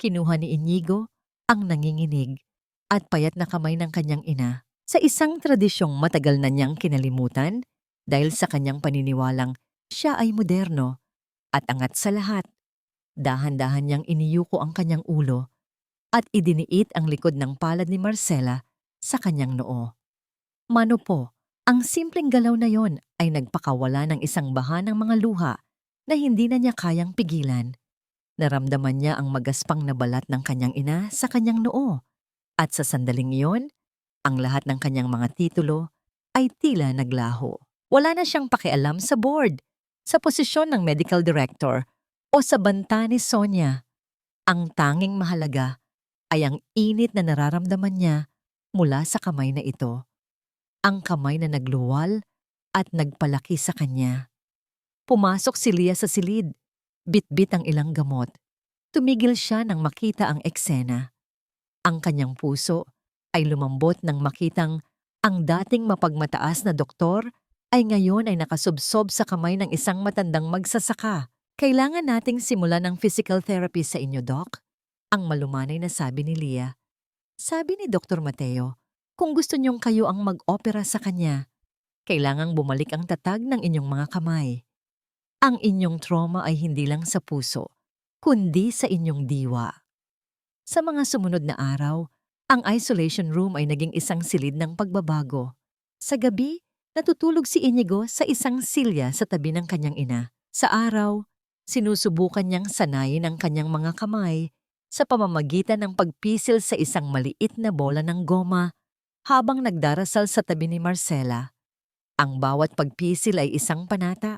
Kinuha ni Inigo ang nanginginig at payat na kamay ng kanyang ina sa isang tradisyong matagal na niyang kinalimutan dahil sa kanyang paniniwalang siya ay moderno at angat sa lahat. Dahan-dahan niyang iniyuko ang kanyang ulo at idiniit ang likod ng palad ni Marcela sa kanyang noo. Mano po, ang simpleng galaw na yon ay nagpakawala ng isang baha ng mga luha na hindi na niya kayang pigilan. Naramdaman niya ang magaspang na balat ng kanyang ina sa kanyang noo at sa sandaling iyon, ang lahat ng kanyang mga titulo ay tila naglaho. Wala na siyang pakialam sa board, sa posisyon ng medical director o sa banta ni Sonia. Ang tanging mahalaga ay ang init na nararamdaman niya mula sa kamay na ito. Ang kamay na nagluwal at nagpalaki sa kanya. Pumasok si Leah sa silid. Bitbit ang ilang gamot. Tumigil siya nang makita ang eksena. Ang kanyang puso ay lumambot nang makitang Ang dating mapagmataas na doktor ay ngayon ay nakasubsob sa kamay ng isang matandang magsasaka. Kailangan nating simulan ng physical therapy sa inyo, Doc. Ang malumanay na sabi ni Leah. Sabi ni Dr. Mateo, kung gusto niyong kayo ang mag-opera sa kanya, kailangang bumalik ang tatag ng inyong mga kamay. Ang inyong trauma ay hindi lang sa puso, kundi sa inyong diwa. Sa mga sumunod na araw, ang isolation room ay naging isang silid ng pagbabago. Sa gabi, natutulog si Inigo sa isang silya sa tabi ng kanyang ina. Sa araw, sinusubukan niyang sanayin ang kanyang mga kamay sa pamamagitan ng pagpisil sa isang maliit na bola ng goma habang nagdarasal sa tabi ni Marcela. Ang bawat pagpisil ay isang panata.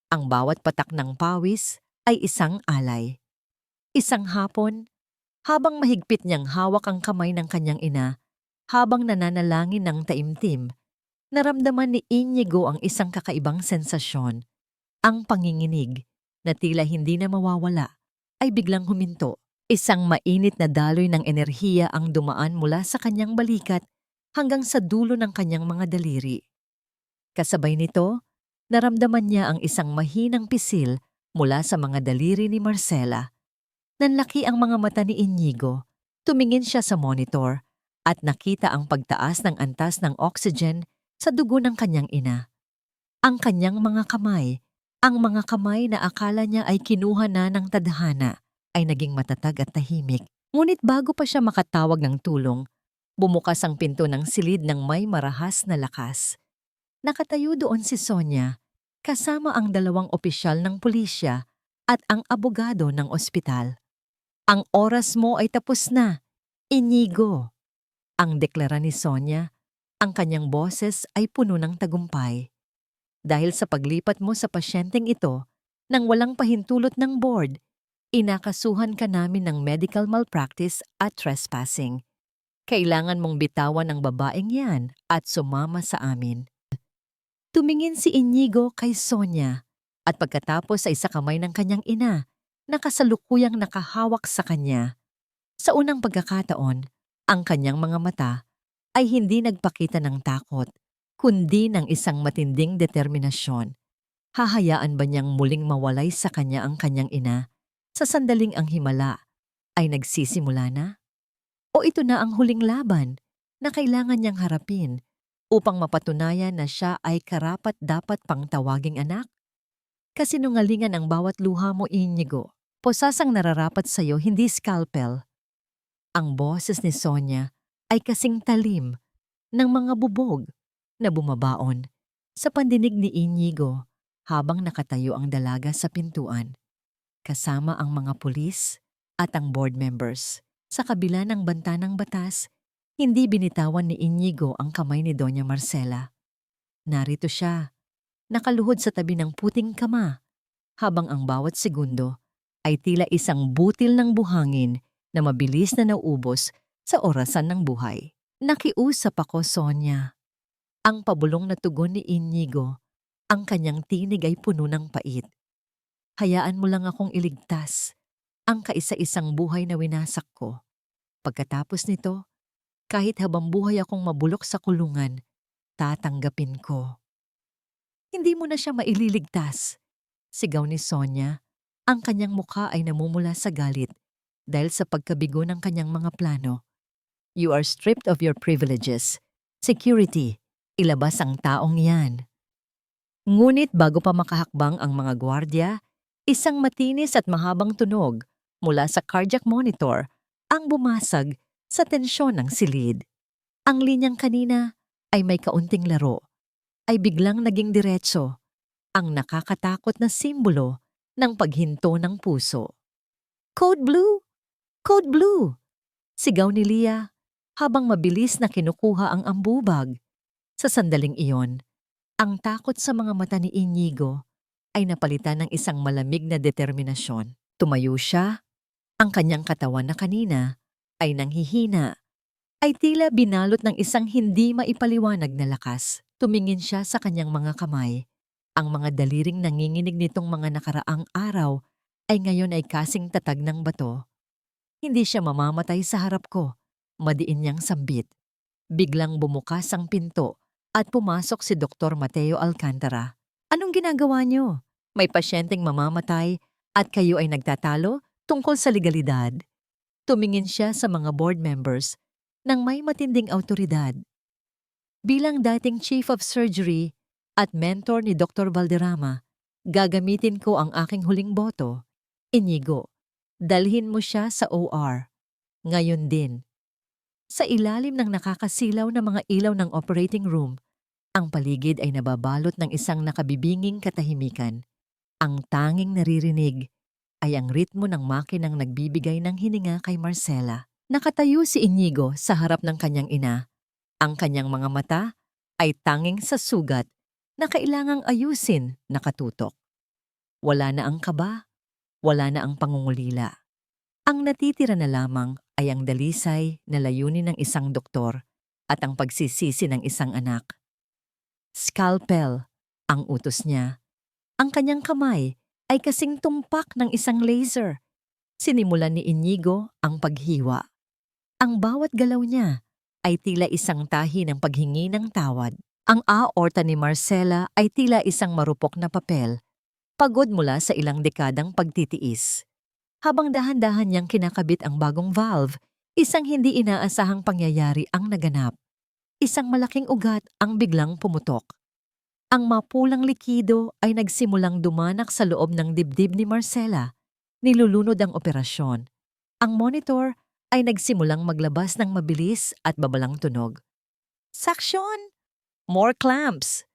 Ang bawat patak ng pawis ay isang alay. Isang hapon, habang mahigpit niyang hawak ang kamay ng kanyang ina, habang nananalangin ng taimtim, naramdaman ni Inigo ang isang kakaibang sensasyon. Ang panginginig, na tila hindi na mawawala, ay biglang huminto. Isang mainit na daloy ng enerhiya ang dumaan mula sa kanyang balikat hanggang sa dulo ng kanyang mga daliri. Kasabay nito, naramdaman niya ang isang mahinang pisil mula sa mga daliri ni Marcela. Nanlaki ang mga mata ni Inigo. Tumingin siya sa monitor at nakita ang pagtaas ng antas ng oxygen sa dugo ng kanyang ina. Ang kanyang mga kamay, ang mga kamay na akala niya ay kinuha na ng tadhana, ay naging matatag at tahimik. Ngunit bago pa siya makatawag ng tulong, bumukas ang pinto ng silid ng may marahas na lakas. Nakatayo doon si Sonia, kasama ang 2 opisyal ng pulisya at ang abogado ng ospital. Ang oras mo ay tapos na, Inigo. Ang deklara ni Sonia, ang kanyang boses ay puno ng tagumpay. Dahil sa paglipat mo sa pasyenteng ito, nang walang pahintulot ng board, inakasuhan ka namin ng medical malpractice at trespassing. Kailangan mong bitawan ang babaeng yan at sumama sa amin. Tumingin si Inigo kay Sonia at pagkatapos ay sa kamay ng kanyang ina na kasalukuyang nakahawak sa kanya. Sa unang pagkakataon, ang kanyang mga mata ay hindi nagpakita ng takot, kundi ng isang matinding determinasyon. Hahayaan ba niyang muling mawalay sa kanya ang kanyang ina sa sandaling ang himala ay nagsisimula na? O ito na ang huling laban na kailangan niyang harapin upang mapatunayan na siya ay karapat-dapat pang tawaging anak? Kasinungalingan ang bawat luha mo, Inigo. Posasang nararapat sa'yo, hindi scalpel. Ang boses ni Sonia ay kasing talim ng mga bubog na bumabaon sa pandinig ni Inigo habang nakatayo ang dalaga sa pintuan, kasama ang mga pulis at ang board members. Sa kabila ng banta ng batas, hindi binitawan ni Inigo ang kamay ni Doña Marcela. Narito siya, nakaluhod sa tabi ng puting kama, habang ang bawat segundo ay tila isang butil ng buhangin na mabilis na nauubos sa orasan ng buhay. Nakiusap ako, Sonia. Ang pabulong na tugon ni Inigo, ang kanyang tinig ay puno ng pait. Hayaan mo lang akong iligtas ang kaisa-isang buhay na winasak ko. Pagkatapos nito, kahit habang buhay akong mabulok sa kulungan, tatanggapin ko. Hindi mo na siya maililigtas. Sigaw ni Sonia, ang kanyang mukha ay namumula sa galit dahil sa pagkabigo ng kanyang mga plano. You are stripped of your privileges. Security, ilabas ang taong yan. Ngunit bago pa makahakbang ang mga gwardya, isang matinis at mahabang tunog mula sa cardiac monitor ang bumasag sa tensyon ng silid. Ang linyang kanina ay may kaunting laro, ay biglang naging diretso, ang nakakatakot na simbolo ng paghinto ng puso. Code Blue! Code Blue! Sigaw ni Leah habang mabilis na kinukuha ang ambubag. Sa sandaling iyon, ang takot sa mga mata ni Inigo ay napalitan ng isang malamig na determinasyon. Tumayo siya, ang kanyang katawan na kanina ay nanghihina, ay tila binalot ng isang hindi maipaliwanag na lakas. Tumingin siya sa kanyang mga kamay. Ang mga daliring nanginginig nitong mga nakaraang araw ay ngayon ay kasing tatag ng bato. Hindi siya mamamatay sa harap ko, madiin niyang sambit. Biglang bumukas ang pinto at pumasok si Dr. Mateo Alcantara. Anong ginagawa niyo? May pasyenteng mamamatay at kayo ay nagtatalo tungkol sa legalidad. Tumingin siya sa mga board members ng may matinding awtoridad. Bilang dating chief of surgery at mentor ni Dr. Valderrama, gagamitin ko ang aking huling boto. Inigo, dalhin mo siya sa OR. Ngayon din. Sa ilalim ng nakakasilaw na mga ilaw ng operating room, ang paligid ay nababalot ng isang nakabibinging katahimikan. Ang tanging naririnig ay ang ritmo ng makinang nagbibigay ng hininga kay Marcela. Nakatayo si Inigo sa harap ng kanyang ina. Ang kanyang mga mata ay tanging sa sugat na kailangang ayusin, nakatutok. Wala na ang kaba, wala na ang pangungulila. Ang natitira na lamang ay ang dalisay na layunin ng isang doktor at ang pagsisisi ng isang anak. Scalpel ang utos niya. Ang kanyang kamay ay kasing tumpak ng isang laser. Sinimulan ni Inigo ang paghiwa. Ang bawat galaw niya ay tila isang tahi ng paghingi ng tawad. Ang aorta ni Marcela ay tila isang marupok na papel, pagod mula sa ilang dekadang pagtitiis. Habang dahan-dahan niyang kinakabit ang bagong valve, isang hindi inaasahang pangyayari ang naganap. Isang malaking ugat ang biglang pumutok. Ang mapulang likido ay nagsimulang dumanak sa loob ng dibdib ni Marcela. Nilulunod ang operasyon. Ang monitor ay nagsimulang maglabas ng mabilis at babalang tunog. Suction! More clamps!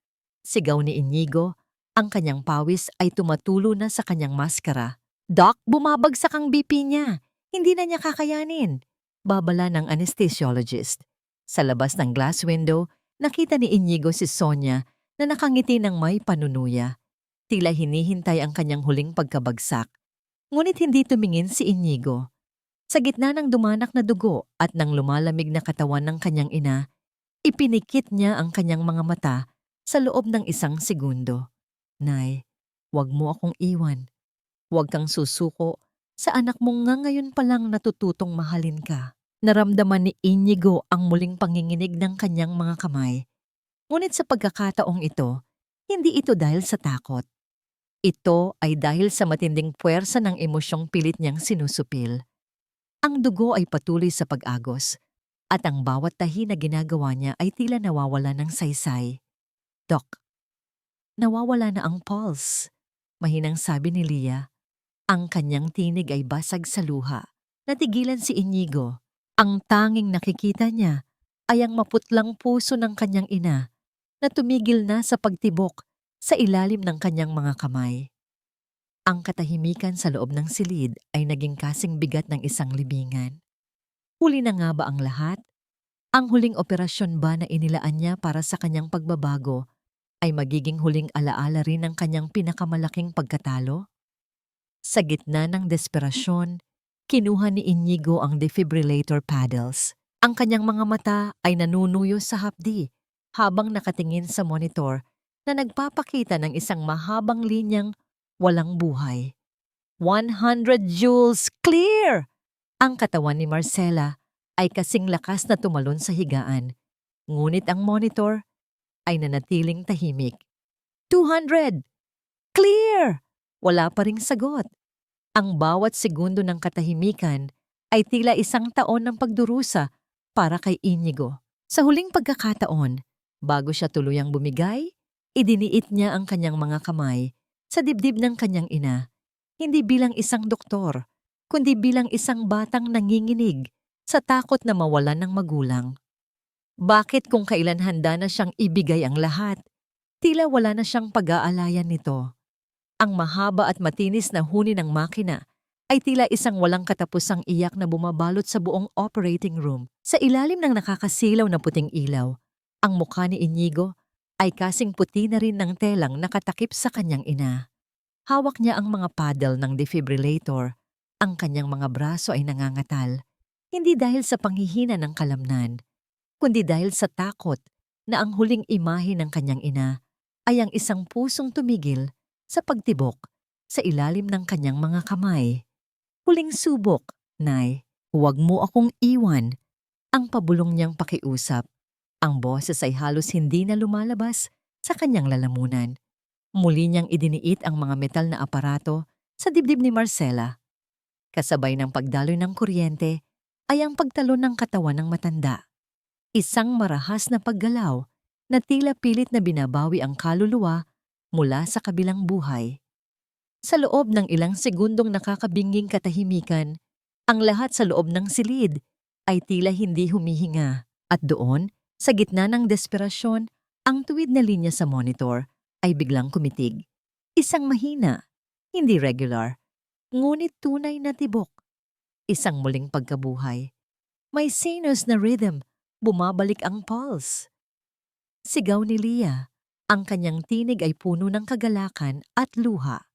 Sigaw ni Inigo. Ang kanyang pawis ay tumatulo na sa kanyang maskara. Doc, bumabagsak ang BP niya. Hindi na niya kakayanin. Babala ng anesthesiologist. Sa labas ng glass window, nakita ni Inigo si Sonia na nakangiti ng may panunuya. Tila hinihintay ang kanyang huling pagkabagsak. Ngunit hindi tumingin si Inigo. Sa gitna ng dumanak na dugo at ng lumalamig na katawan ng kanyang ina, ipinikit niya ang kanyang mga mata sa loob ng isang segundo. Nay, huwag mo akong iwan. Huwag kang susuko sa anak mong nga ngayon pa lang natututong mahalin ka. Naramdaman ni Inigo ang muling panginginig ng kanyang mga kamay. Ngunit sa pagkakataong ito, hindi ito dahil sa takot. Ito ay dahil sa matinding puwersa ng emosyong pilit niyang sinusupil. Ang dugo ay patuloy sa pag-agos, at ang bawat tahi na ginagawa niya ay tila nawawala ng saysay. Doc, nawawala na ang pulse, mahinang sabi ni Lia. Ang kanyang tinig ay basag sa luha. Natigilan si Inigo. Ang tanging nakikita niya ay ang maputlang puso ng kanyang ina na tumigil na sa pagtibok sa ilalim ng kanyang mga kamay. Ang katahimikan sa loob ng silid ay naging kasing bigat ng isang libingan. Huli na nga ba ang lahat? Ang huling operasyon ba na inilaan niya para sa kanyang pagbabago ay magiging huling alaala rin ng kanyang pinakamalaking pagkatalo? Sa gitna ng desperasyon, kinuha ni Inigo ang defibrillator paddles. Ang kanyang mga mata ay nanunuyo sa hapdi habang nakatingin sa monitor na nagpapakita ng isang mahabang linyang walang buhay. 100 joules clear! Ang katawan ni Marcela ay kasing lakas na tumalon sa higaan. Ngunit ang monitor ay nanatiling tahimik. 200! Clear! Wala pa ring sagot. Ang bawat segundo ng katahimikan ay tila isang taon ng pagdurusa para kay Inigo. Sa huling pagkakataon, bago siya tuluyang bumigay, idiniit niya ang kanyang mga kamay sa dibdib ng kanyang ina, hindi bilang isang doktor, kundi bilang isang batang nanginginig sa takot na mawalan ng magulang. Bakit kung kailan handa na siyang ibigay ang lahat, tila wala na siyang pag-aalayan nito? Ang mahaba at matinis na huni ng makina ay tila isang walang katapusang iyak na bumabalot sa buong operating room. Sa ilalim ng nakakasilaw na puting ilaw, ang mukha ni Inigo ay kasing puti na rin ng telang nakatakip sa kanyang ina. Hawak niya ang mga paddle ng defibrillator. Ang kanyang mga braso ay nangangatal, hindi dahil sa panghihina ng kalamnan, kundi dahil sa takot na ang huling imahe ng kanyang ina ay ang isang pusong tumigil sa pagtibok sa ilalim ng kanyang mga kamay. Huling subok, Nay, huwag mo akong iwan. Ang pabulong niyang pakiusap Ang boses ay halos hindi na lumalabas sa kanyang lalamunan. Muli niyang idiniit ang mga metal na aparato sa dibdib ni Marcela. Kasabay ng pagdaloy ng kuryente ay ang pagtalon ng katawan ng matanda. Isang marahas na paggalaw na tila pilit na binabawi ang kaluluwa mula sa kabilang buhay. Sa loob ng ilang segundong nakakabinging katahimikan, ang lahat sa loob ng silid ay tila hindi humihinga. At doon, sa gitna ng desperasyon, ang tuwid na linya sa monitor ay biglang kumitig. Isang mahina, hindi regular, ngunit tunay na tibok. Isang muling pagkabuhay. May sinus na rhythm, bumabalik ang pulse. Sigaw ni Leah. Ang kanyang tinig ay puno ng kagalakan at luha.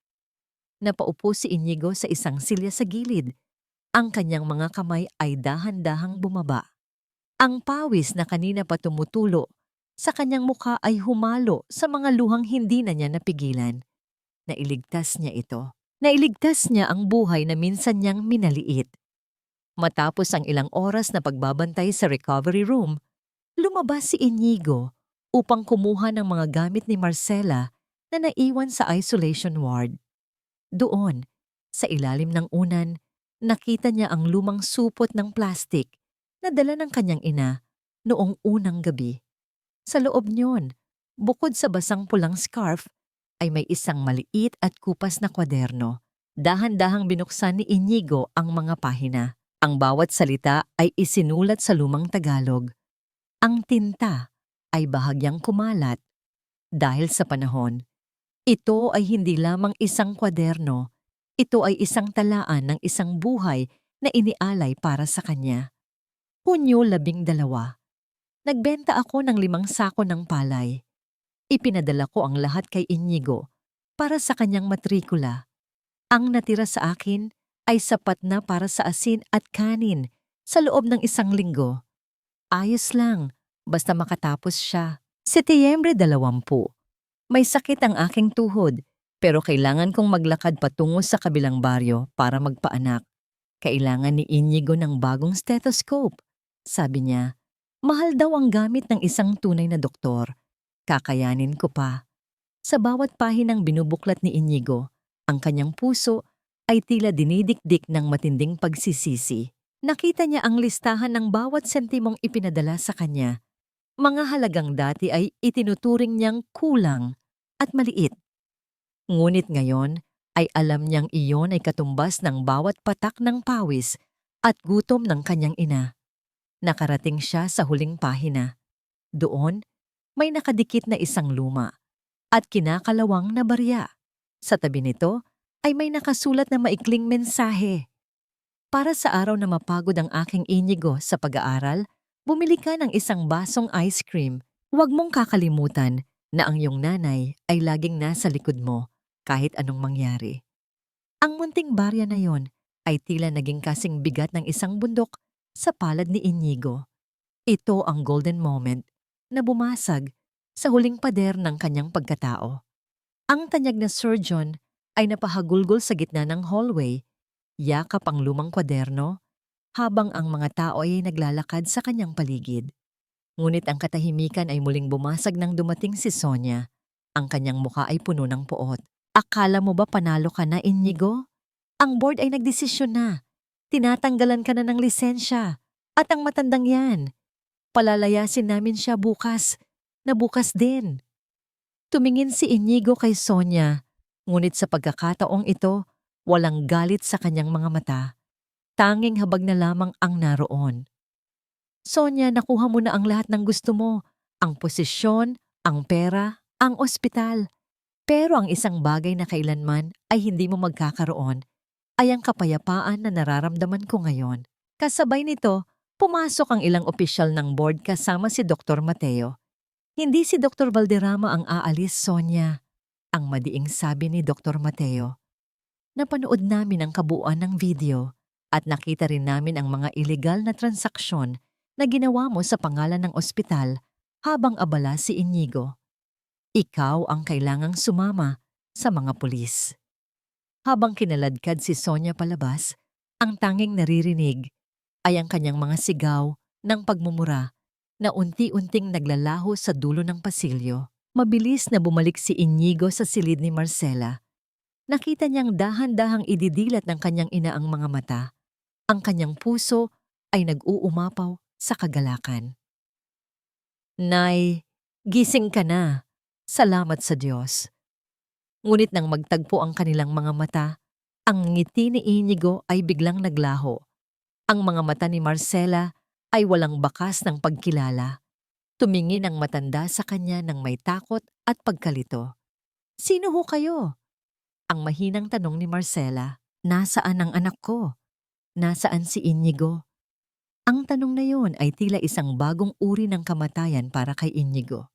Napaupo si Inigo sa isang silya sa gilid. Ang kanyang mga kamay ay dahan-dahang bumaba. Ang pawis na kanina pa tumutulo sa kanyang mukha ay humalo sa mga luhang hindi na niya napigilan. Nailigtas niya ito. Nailigtas niya ang buhay na minsan niyang minaliit. Matapos ang ilang oras na pagbabantay sa recovery room, lumabas si Inigo upang kumuha ng mga gamit ni Marcela na naiwan sa isolation ward. Doon, sa ilalim ng unan, nakita niya ang lumang supot ng plastik na dala ng kanyang ina noong unang gabi. Sa loob niyon, bukod sa basang pulang scarf, ay may isang maliit at kupas na kwaderno. Dahan-dahang binuksan ni Inigo ang mga pahina. Ang bawat salita ay isinulat sa lumang Tagalog. Ang tinta ay bahagyang kumalat dahil sa panahon. Ito ay hindi lamang isang kwaderno, ito ay isang talaan ng isang buhay na inialay para sa kanya. Hunyo 12. Nagbenta ako ng 5 sako ng palay. Ipinadala ko ang lahat kay Inigo para sa kanyang matrikula. Ang natira sa akin ay sapat na para sa asin at kanin sa loob ng 1 linggo. Ayos lang, basta makatapos siya. Setyembre 20. May sakit ang aking tuhod, pero kailangan kong maglakad patungo sa kabilang baryo para magpaanak. Kailangan ni Inigo ng bagong stethoscope. Sabi niya, mahal daw ang gamit ng isang tunay na doktor. Kakayanin ko pa. Sa bawat pahinang binubuklat ni Inigo, ang kanyang puso ay tila dinidikdik ng matinding pagsisisi. Nakita niya ang listahan ng bawat sentimong ipinadala sa kanya. Mga halagang dati ay itinuturing niyang kulang at maliit. Ngunit ngayon ay alam niyang iyon ay katumbas ng bawat patak ng pawis at gutom ng kanyang ina. Nakarating siya sa huling pahina. Doon, may nakadikit na isang luma at kinakalawang na barya. Sa tabi nito ay may nakasulat na maikling mensahe. Para sa araw na mapagod ang aking Inigo sa pag-aaral, bumili ka ng 1 basong ice cream. Huwag mong kakalimutan na ang iyong nanay ay laging nasa likod mo kahit anong mangyari. Ang munting barya na yon ay tila naging kasing bigat ng isang bundok sa palad ni Inigo. Ito ang golden moment na bumasag sa huling pader ng kanyang pagkatao. Ang tanyag na surgeon ay napahagulgol sa gitna ng hallway, yakap ang lumang kwaderno, habang ang mga tao ay naglalakad sa kanyang paligid. Ngunit ang katahimikan ay muling bumasag nang dumating si Sonia. Ang kanyang mukha ay puno ng poot. Akala mo ba panalo ka na, Inigo? Ang board ay nagdesisyon na. Tinatanggalan ka na ng lisensya. At ang matandang yan, palalayasin namin siya bukas, na bukas din. Tumingin si Inigo kay Sonia, ngunit sa pagkakataong ito, walang galit sa kanyang mga mata. Tanging habag na lamang ang naroon. Sonia, nakuha mo na ang lahat ng gusto mo. Ang posisyon, ang pera, ang ospital. Pero ang isang bagay na kailanman ay hindi mo magkakaroon ay ang kapayapaan na nararamdaman ko ngayon. Kasabay nito, pumasok ang ilang opisyal ng board kasama si Dr. Mateo. Hindi si Dr. Valderrama ang aalis, Sonia. Ang madiing sabi ni Dr. Mateo. Napanood namin ang kabuuan ng video at nakita rin namin ang mga ilegal na transaksyon na ginawa mo sa pangalan ng ospital habang abala si Inigo. Ikaw ang kailangang sumama sa mga pulis. Habang kinaladkad si Sonia palabas, ang tanging naririnig ay ang kanyang mga sigaw ng pagmumura na unti-unting naglalaho sa dulo ng pasilyo. Mabilis na bumalik si Inigo sa silid ni Marcela. Nakita niyang dahan-dahang ididilat ng kanyang ina ang mga mata. Ang kanyang puso ay nag-uumapaw sa kagalakan. Nay, gising ka na. Salamat sa Diyos. Ngunit nang magtagpo ang kanilang mga mata, ang ngiti ni Inigo ay biglang naglaho. Ang mga mata ni Marcela ay walang bakas ng pagkilala. Tumingin ang matanda sa kanya ng may takot at pagkalito. Sino ho kayo? Ang mahinang tanong ni Marcela. Nasaan ang anak ko? Nasaan si Inigo? Ang tanong na yon ay tila isang bagong uri ng kamatayan para kay Inigo.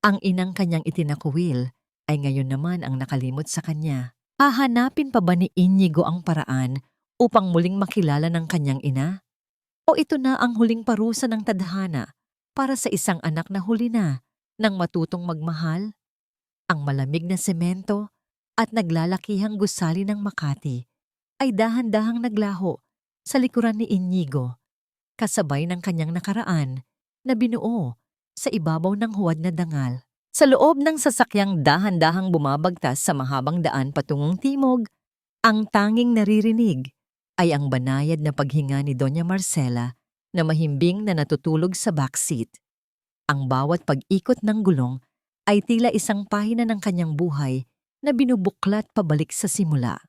Ang inang kanyang itinakuwil ay ngayon naman ang nakalimot sa kanya. Hahanapin pa ba ni Inigo ang paraan upang muling makilala ng kanyang ina? O ito na ang huling parusa ng tadhana para sa isang anak na huli na nang matutong magmahal? Ang malamig na semento at naglalakihang gusali ng Makati ay dahan-dahang naglaho sa likuran ni Inigo, kasabay ng kanyang nakaraan na binuo sa ibabaw ng huwad na dangal. Sa loob ng sasakyang dahan-dahang bumabagtas sa mahabang daan patungong timog, ang tanging naririnig ay ang banayad na paghinga ni Doña Marcela na mahimbing na natutulog sa backseat. Ang bawat pag-ikot ng gulong ay tila isang pahina ng kanyang buhay na binubuklat pabalik sa simula.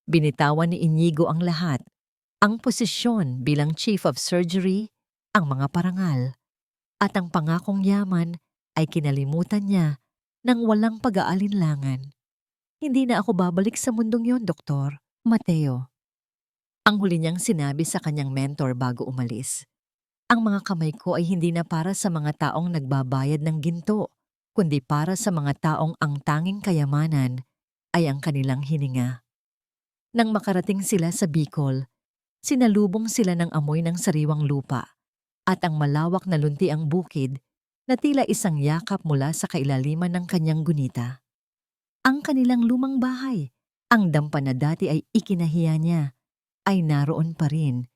Binitawan ni Inigo ang lahat, ang posisyon bilang Chief of Surgery, ang mga parangal, at ang pangakong yaman ay kinalimutan niya nang walang pag-aalinlangan. Hindi na ako babalik sa mundong yon, Doktor. Mateo. Ang huli niyang sinabi sa kanyang mentor bago umalis. Ang mga kamay ko ay hindi na para sa mga taong nagbabayad ng ginto, kundi para sa mga taong ang tanging kayamanan ay ang kanilang hininga. Nang makarating sila sa Bicol, sinalubong sila ng amoy ng sariwang lupa at ang malawak na lunti ang bukid na tila isang yakap mula sa kailaliman ng kanyang gunita. Ang kanilang lumang bahay, ang dampa na dati ay ikinahiya niya, ay naroon pa rin.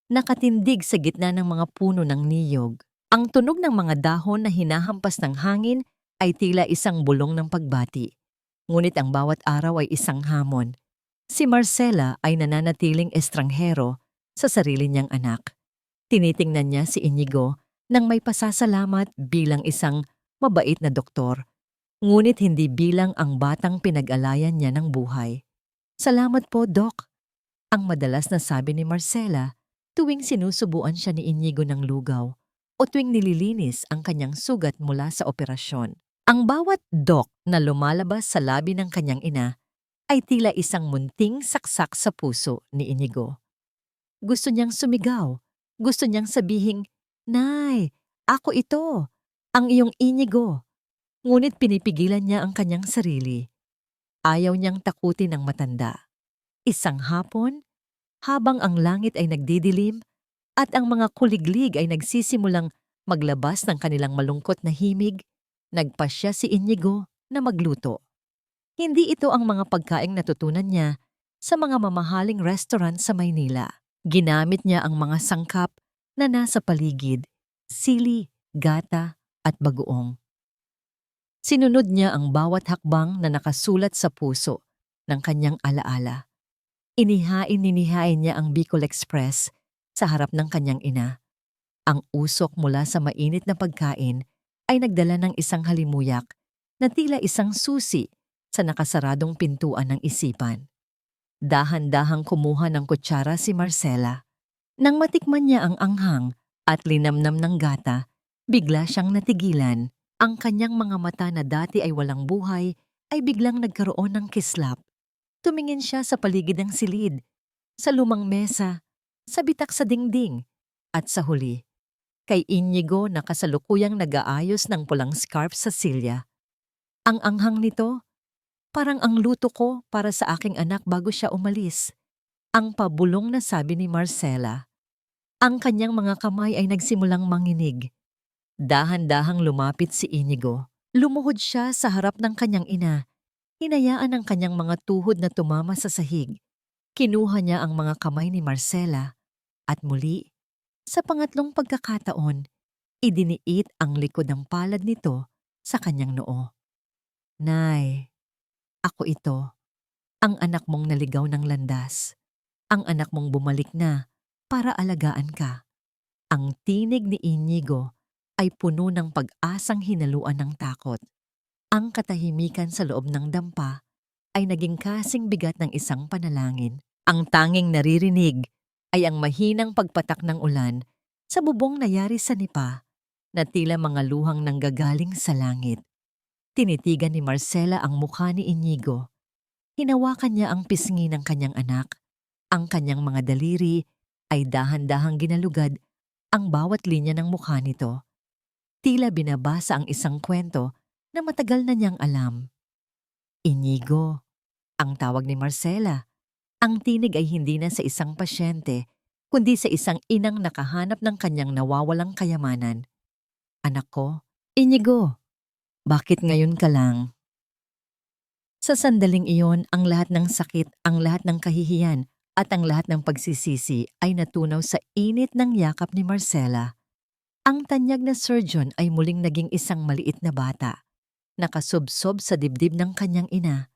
Nakatindig sa gitna ng mga puno ng niyog. Ang tunog ng mga dahon na hinahampas ng hangin ay tila isang bulong ng pagbati. Ngunit ang bawat araw ay isang hamon. Si Marcela ay nananatiling estranghero sa sarili niyang anak. Tinitingnan niya si Inigo nang may pasasalamat bilang isang mabait na doktor, ngunit hindi bilang ang batang pinag-alayan niya ng buhay. Salamat po, Doc, ang madalas na sabi ni Marcela tuwing sinusubuan siya ni Inigo ng lugaw o tuwing nililinis ang kanyang sugat mula sa operasyon. Ang bawat Doc na lumalabas sa labi ng kanyang ina ay tila isang munting saksak sa puso ni Inigo. Gusto niyang sumigaw, gusto niyang sabihing, Nay, ako ito, ang iyong Inigo. Ngunit pinipigilan niya ang kanyang sarili. Ayaw niyang takutin ang matanda. Isang hapon, habang ang langit ay nagdidilim at ang mga kuliglig ay nagsisimulang maglabas ng kanilang malungkot na himig, nagpasya si Inigo na magluto. Hindi ito ang mga pagkaing natutunan niya sa mga mamahaling restaurant sa Maynila. Ginamit niya ang mga sangkap na nasa paligid, sili, gata at bagoong. Sinunod niya ang bawat hakbang na nakasulat sa puso ng kanyang alaala. Inihain niya ang Bicol Express sa harap ng kanyang ina. Ang usok mula sa mainit na pagkain ay nagdala ng isang halimuyak na tila isang susi sa nakasaradong pintuan ng isipan. Dahan-dahang kumuha ng kutsara si Marcela. Nang matikman niya ang anghang at linamnam ng gata, bigla siyang natigilan. Ang kanyang mga mata na dati ay walang buhay ay biglang nagkaroon ng kislap. Tumingin siya sa paligid ng silid, sa lumang mesa, sa bitak sa dingding, at sa huli, kay Inigo na kasalukuyang nag-aayos ng pulang scarf sa silya. Ang anghang nito, parang ang luto ko para sa aking anak bago siya umalis. Ang pabulong na sabi ni Marcela. Ang kanyang mga kamay ay nagsimulang manginig. Dahan-dahang lumapit si Inigo. Lumuhod siya sa harap ng kanyang ina. Hinayaan ang kanyang mga tuhod na tumama sa sahig. Kinuha niya ang mga kamay ni Marcela. At muli, sa pangatlong pagkakataon, Idiniit ang likod ng palad nito sa kanyang noo. Nay, ako ito, ang anak mong naligaw ng landas. Ang anak mong bumalik na para alagaan ka. Ang tinig ni Inigo ay puno ng pag-asang hinaluan ng takot. Ang katahimikan sa loob ng dampa ay naging kasing bigat ng isang panalangin. Ang tanging naririnig ay ang mahinang pagpatak ng ulan sa bubong na yari sa nipa na tila mga luhang nanggagaling sa langit. Tinitigan ni Marcela ang mukha ni Inigo. Hinawakan niya ang pisngi ng kanyang anak. Ang kanyang mga daliri ay dahan-dahang ginalugad ang bawat linya ng mukha nito. Tila binabasa ang isang kwento na matagal na niyang alam. Inigo, ang tawag ni Marcela. Ang tinig ay hindi na sa isang pasyente, kundi sa isang inang nakahanap ng kanyang nawawalang kayamanan. Anak ko, Inigo, bakit ngayon ka lang? Sa sandaling iyon, ang lahat ng sakit, ang lahat ng kahihiyan, at ang lahat ng pagsisisi ay natunaw sa init ng yakap ni Marcela. Ang tanyag na surgeon ay muling naging isang maliit na bata, nakasubsob sa dibdib ng kanyang ina,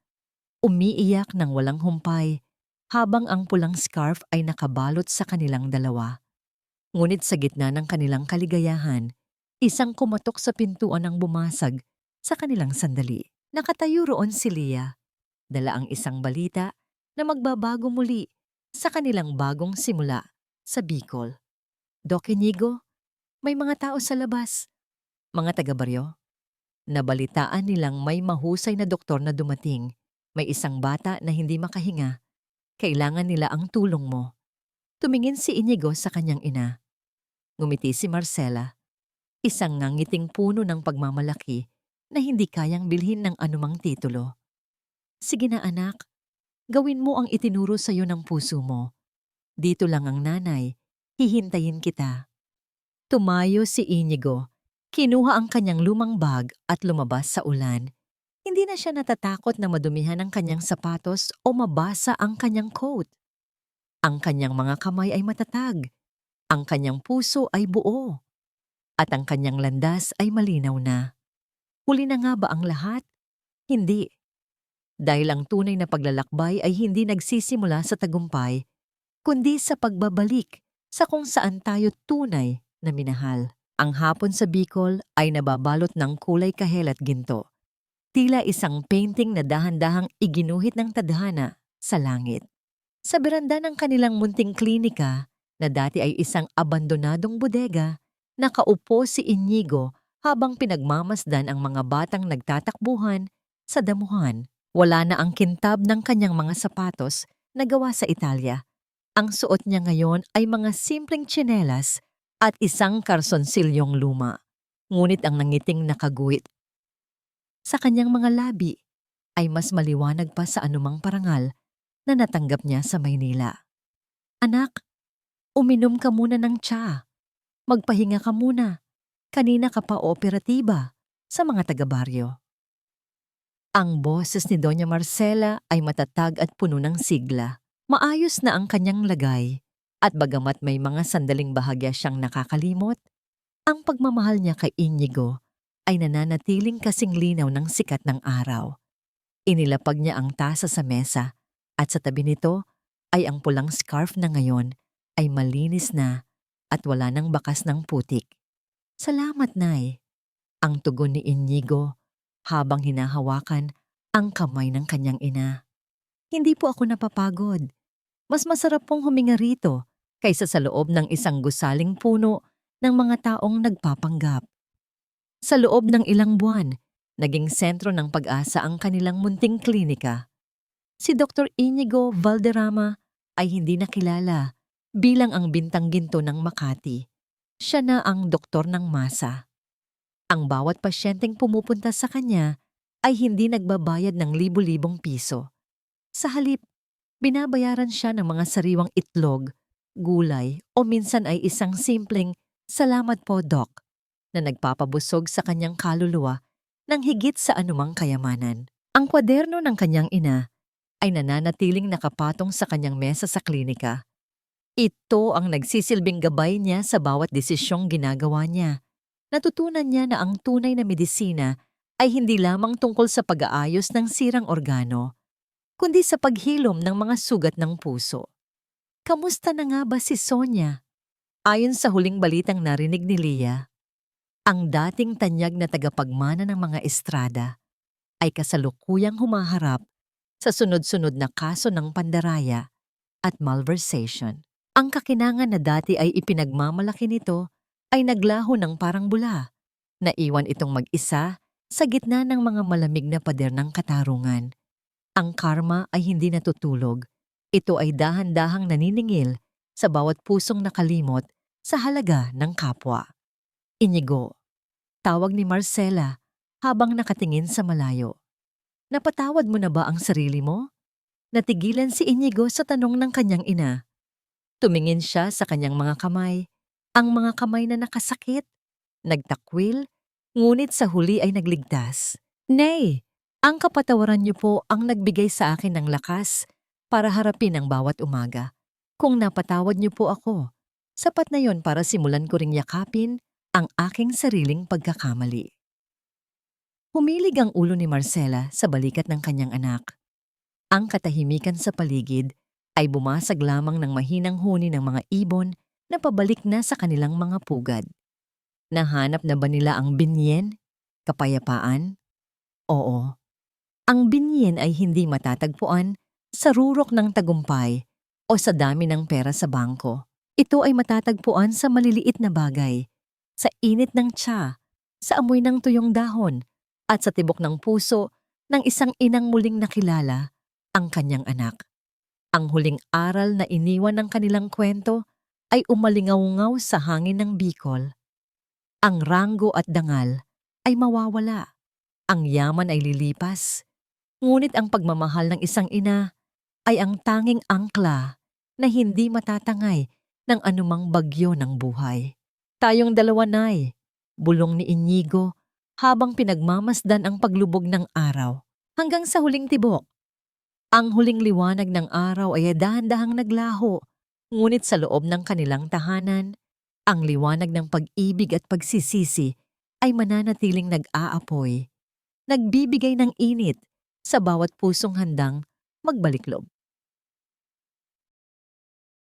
umiiyak ng walang humpay, habang ang pulang scarf ay nakabalot sa kanilang dalawa. Ngunit sa gitna ng kanilang kaligayahan, isang kumatok sa pintuan ang bumasag sa kanilang sandali. Nakatayo roon si Leah, dala ang isang balita na magbabago muli sa kanilang bagong simula sa Bicol. Doc Inigo, may mga tao sa labas. Mga taga-baryo. Nabalitaan nilang may mahusay na doktor na dumating. May isang bata na hindi makahinga. Kailangan nila ang tulong mo. Tumingin si Inigo sa kanyang ina. Ngumiti si Marcela. Isang ngangiting puno ng pagmamalaki na hindi kayang bilhin ng anumang titulo. Sige na anak, gawin mo ang itinuro sa iyo ng puso mo. Dito lang ang nanay, hihintayin kita. Tumayo si Inigo, kinuha ang kanyang lumang bag at lumabas sa ulan. Hindi na siya natatakot na madumihan ang kanyang sapatos o mabasa ang kanyang coat. Ang kanyang mga kamay ay matatag, ang kanyang puso ay buo, at ang kanyang landas ay malinaw na. Huli na nga ba ang lahat? Hindi. Dahil ang tunay na paglalakbay ay hindi nagsisimula sa tagumpay, kundi sa pagbabalik sa kung saan tayo tunay na minahal. Ang hapon sa Bicol ay nababalot ng kulay kahel at ginto. Tila isang painting na dahan-dahang iginuhit ng tadhana sa langit. Sa beranda ng kanilang munting klinika, na dati ay isang abandonadong bodega, nakaupo si Inigo habang pinagmamasdan ang mga batang nagtatakbuhan sa damuhan. Wala na ang kintab ng kanyang mga sapatos na gawa sa Italia. Ang suot niya ngayon ay mga simpleng tsinelas at isang karsonsilyong luma. Ngunit ang nangiting nakaguhit sa kanyang mga labi ay mas maliwanag pa sa anumang parangal na natanggap niya sa Maynila. Anak, uminom ka muna ng tsa. Magpahinga ka muna. Kanina ka pa operatiba sa mga taga-baryo. Ang boses ni Doña Marcela ay matatag at puno ng sigla. Maayos na ang kanyang lagay, at bagamat may mga sandaling bahagya siyang nakakalimot, ang pagmamahal niya kay Inigo ay nananatiling kasing linaw ng sikat ng araw. Inilapag niya ang tasa sa mesa, at sa tabi nito ay ang pulang scarf na ngayon ay malinis na at wala nang bakas ng putik. Salamat, Nay. Ang tugon ni Inigo habang hinahawakan ang kamay ng kanyang ina. Hindi po ako napapagod. Mas masarap pong huminga rito kaysa sa loob ng isang gusaling puno ng mga taong nagpapanggap. Sa loob ng ilang buwan, naging sentro ng pag-asa ang kanilang munting klinika. Si Dr. Inigo Valderrama ay hindi nakilala bilang ang bintang ginto ng Makati. Siya na ang doktor ng masa. Ang bawat pasyenteng pumupunta sa kanya ay hindi nagbabayad ng libu-libong piso. Sa halip, binabayaran siya ng mga sariwang itlog, gulay o minsan ay isang simpleng "Salamat po, Doc" na nagpapabusog sa kanyang kaluluwa ng higit sa anumang kayamanan. Ang kwaderno ng kanyang ina ay nananatiling nakapatong sa kanyang mesa sa klinika. Ito ang nagsisilbing gabay niya sa bawat desisyong ginagawa niya. Natutunan niya na ang tunay na medisina ay hindi lamang tungkol sa pag-aayos ng sirang organo, kundi sa paghilom ng mga sugat ng puso. Kamusta na nga ba si Sonia? Ayon sa huling balitang narinig ni Leah, ang dating tanyag na tagapagmana ng mga estrada ay kasalukuyang humaharap sa sunod-sunod na kaso ng pandaraya at malversation. Ang kakinangan na dati ay ipinagmamalaki nito ay naglaho ng parang bula. Naiwan itong mag-isa sa gitna ng mga malamig na pader ng katarungan. Ang karma ay hindi natutulog. Ito ay dahan-dahang naniningil sa bawat pusong nakalimot sa halaga ng kapwa. Inigo, tawag ni Marcela habang nakatingin sa malayo. Napatawad mo na ba ang sarili mo? Natigilan si Inigo sa tanong ng kanyang ina. Tumingin siya sa kanyang mga kamay. Ang mga kamay na nakasakit, nagtakwil, ngunit sa huli ay nagligtas. Nay, ang kapatawaran niyo po ang nagbigay sa akin ng lakas para harapin ang bawat umaga. Kung napatawad niyo po ako, sapat na yon para simulan ko ring yakapin ang aking sariling pagkakamali. Humilig ang ulo ni Marcela sa balikat ng kanyang anak. Ang katahimikan sa paligid ay bumasag lamang ng mahinang huni ng mga ibon na pabalik na sa kanilang mga pugad. Nahanap na ba nila ang binyen? Kapayapaan? Oo. Ang binyen ay hindi matatagpuan sa rurok ng tagumpay o sa dami ng pera sa bangko. Ito ay matatagpuan sa maliliit na bagay, sa init ng tsa, sa amoy ng tuyong dahon, at sa tibok ng puso ng isang inang muling nakilala ang kanyang anak. Ang huling aral na iniwan ng kanilang kwento ay umalingaw-ngaw sa hangin ng Bicol. Ang ranggo at dangal ay mawawala. Ang yaman ay lilipas. Ngunit ang pagmamahal ng isang ina ay ang tanging angkla na hindi matatangay ng anumang bagyo ng buhay. Tayong dalawa, Nay, bulong ni Inigo habang pinagmamasdan ang paglubog ng araw hanggang sa huling tibok. Ang huling liwanag ng araw ay dahan-dahang naglaho, ngunit sa loob ng kanilang tahanan, ang liwanag ng pag-ibig at pagsisisi ay mananatiling nag-aapoy, nagbibigay ng init sa bawat pusong handang magbalik loob.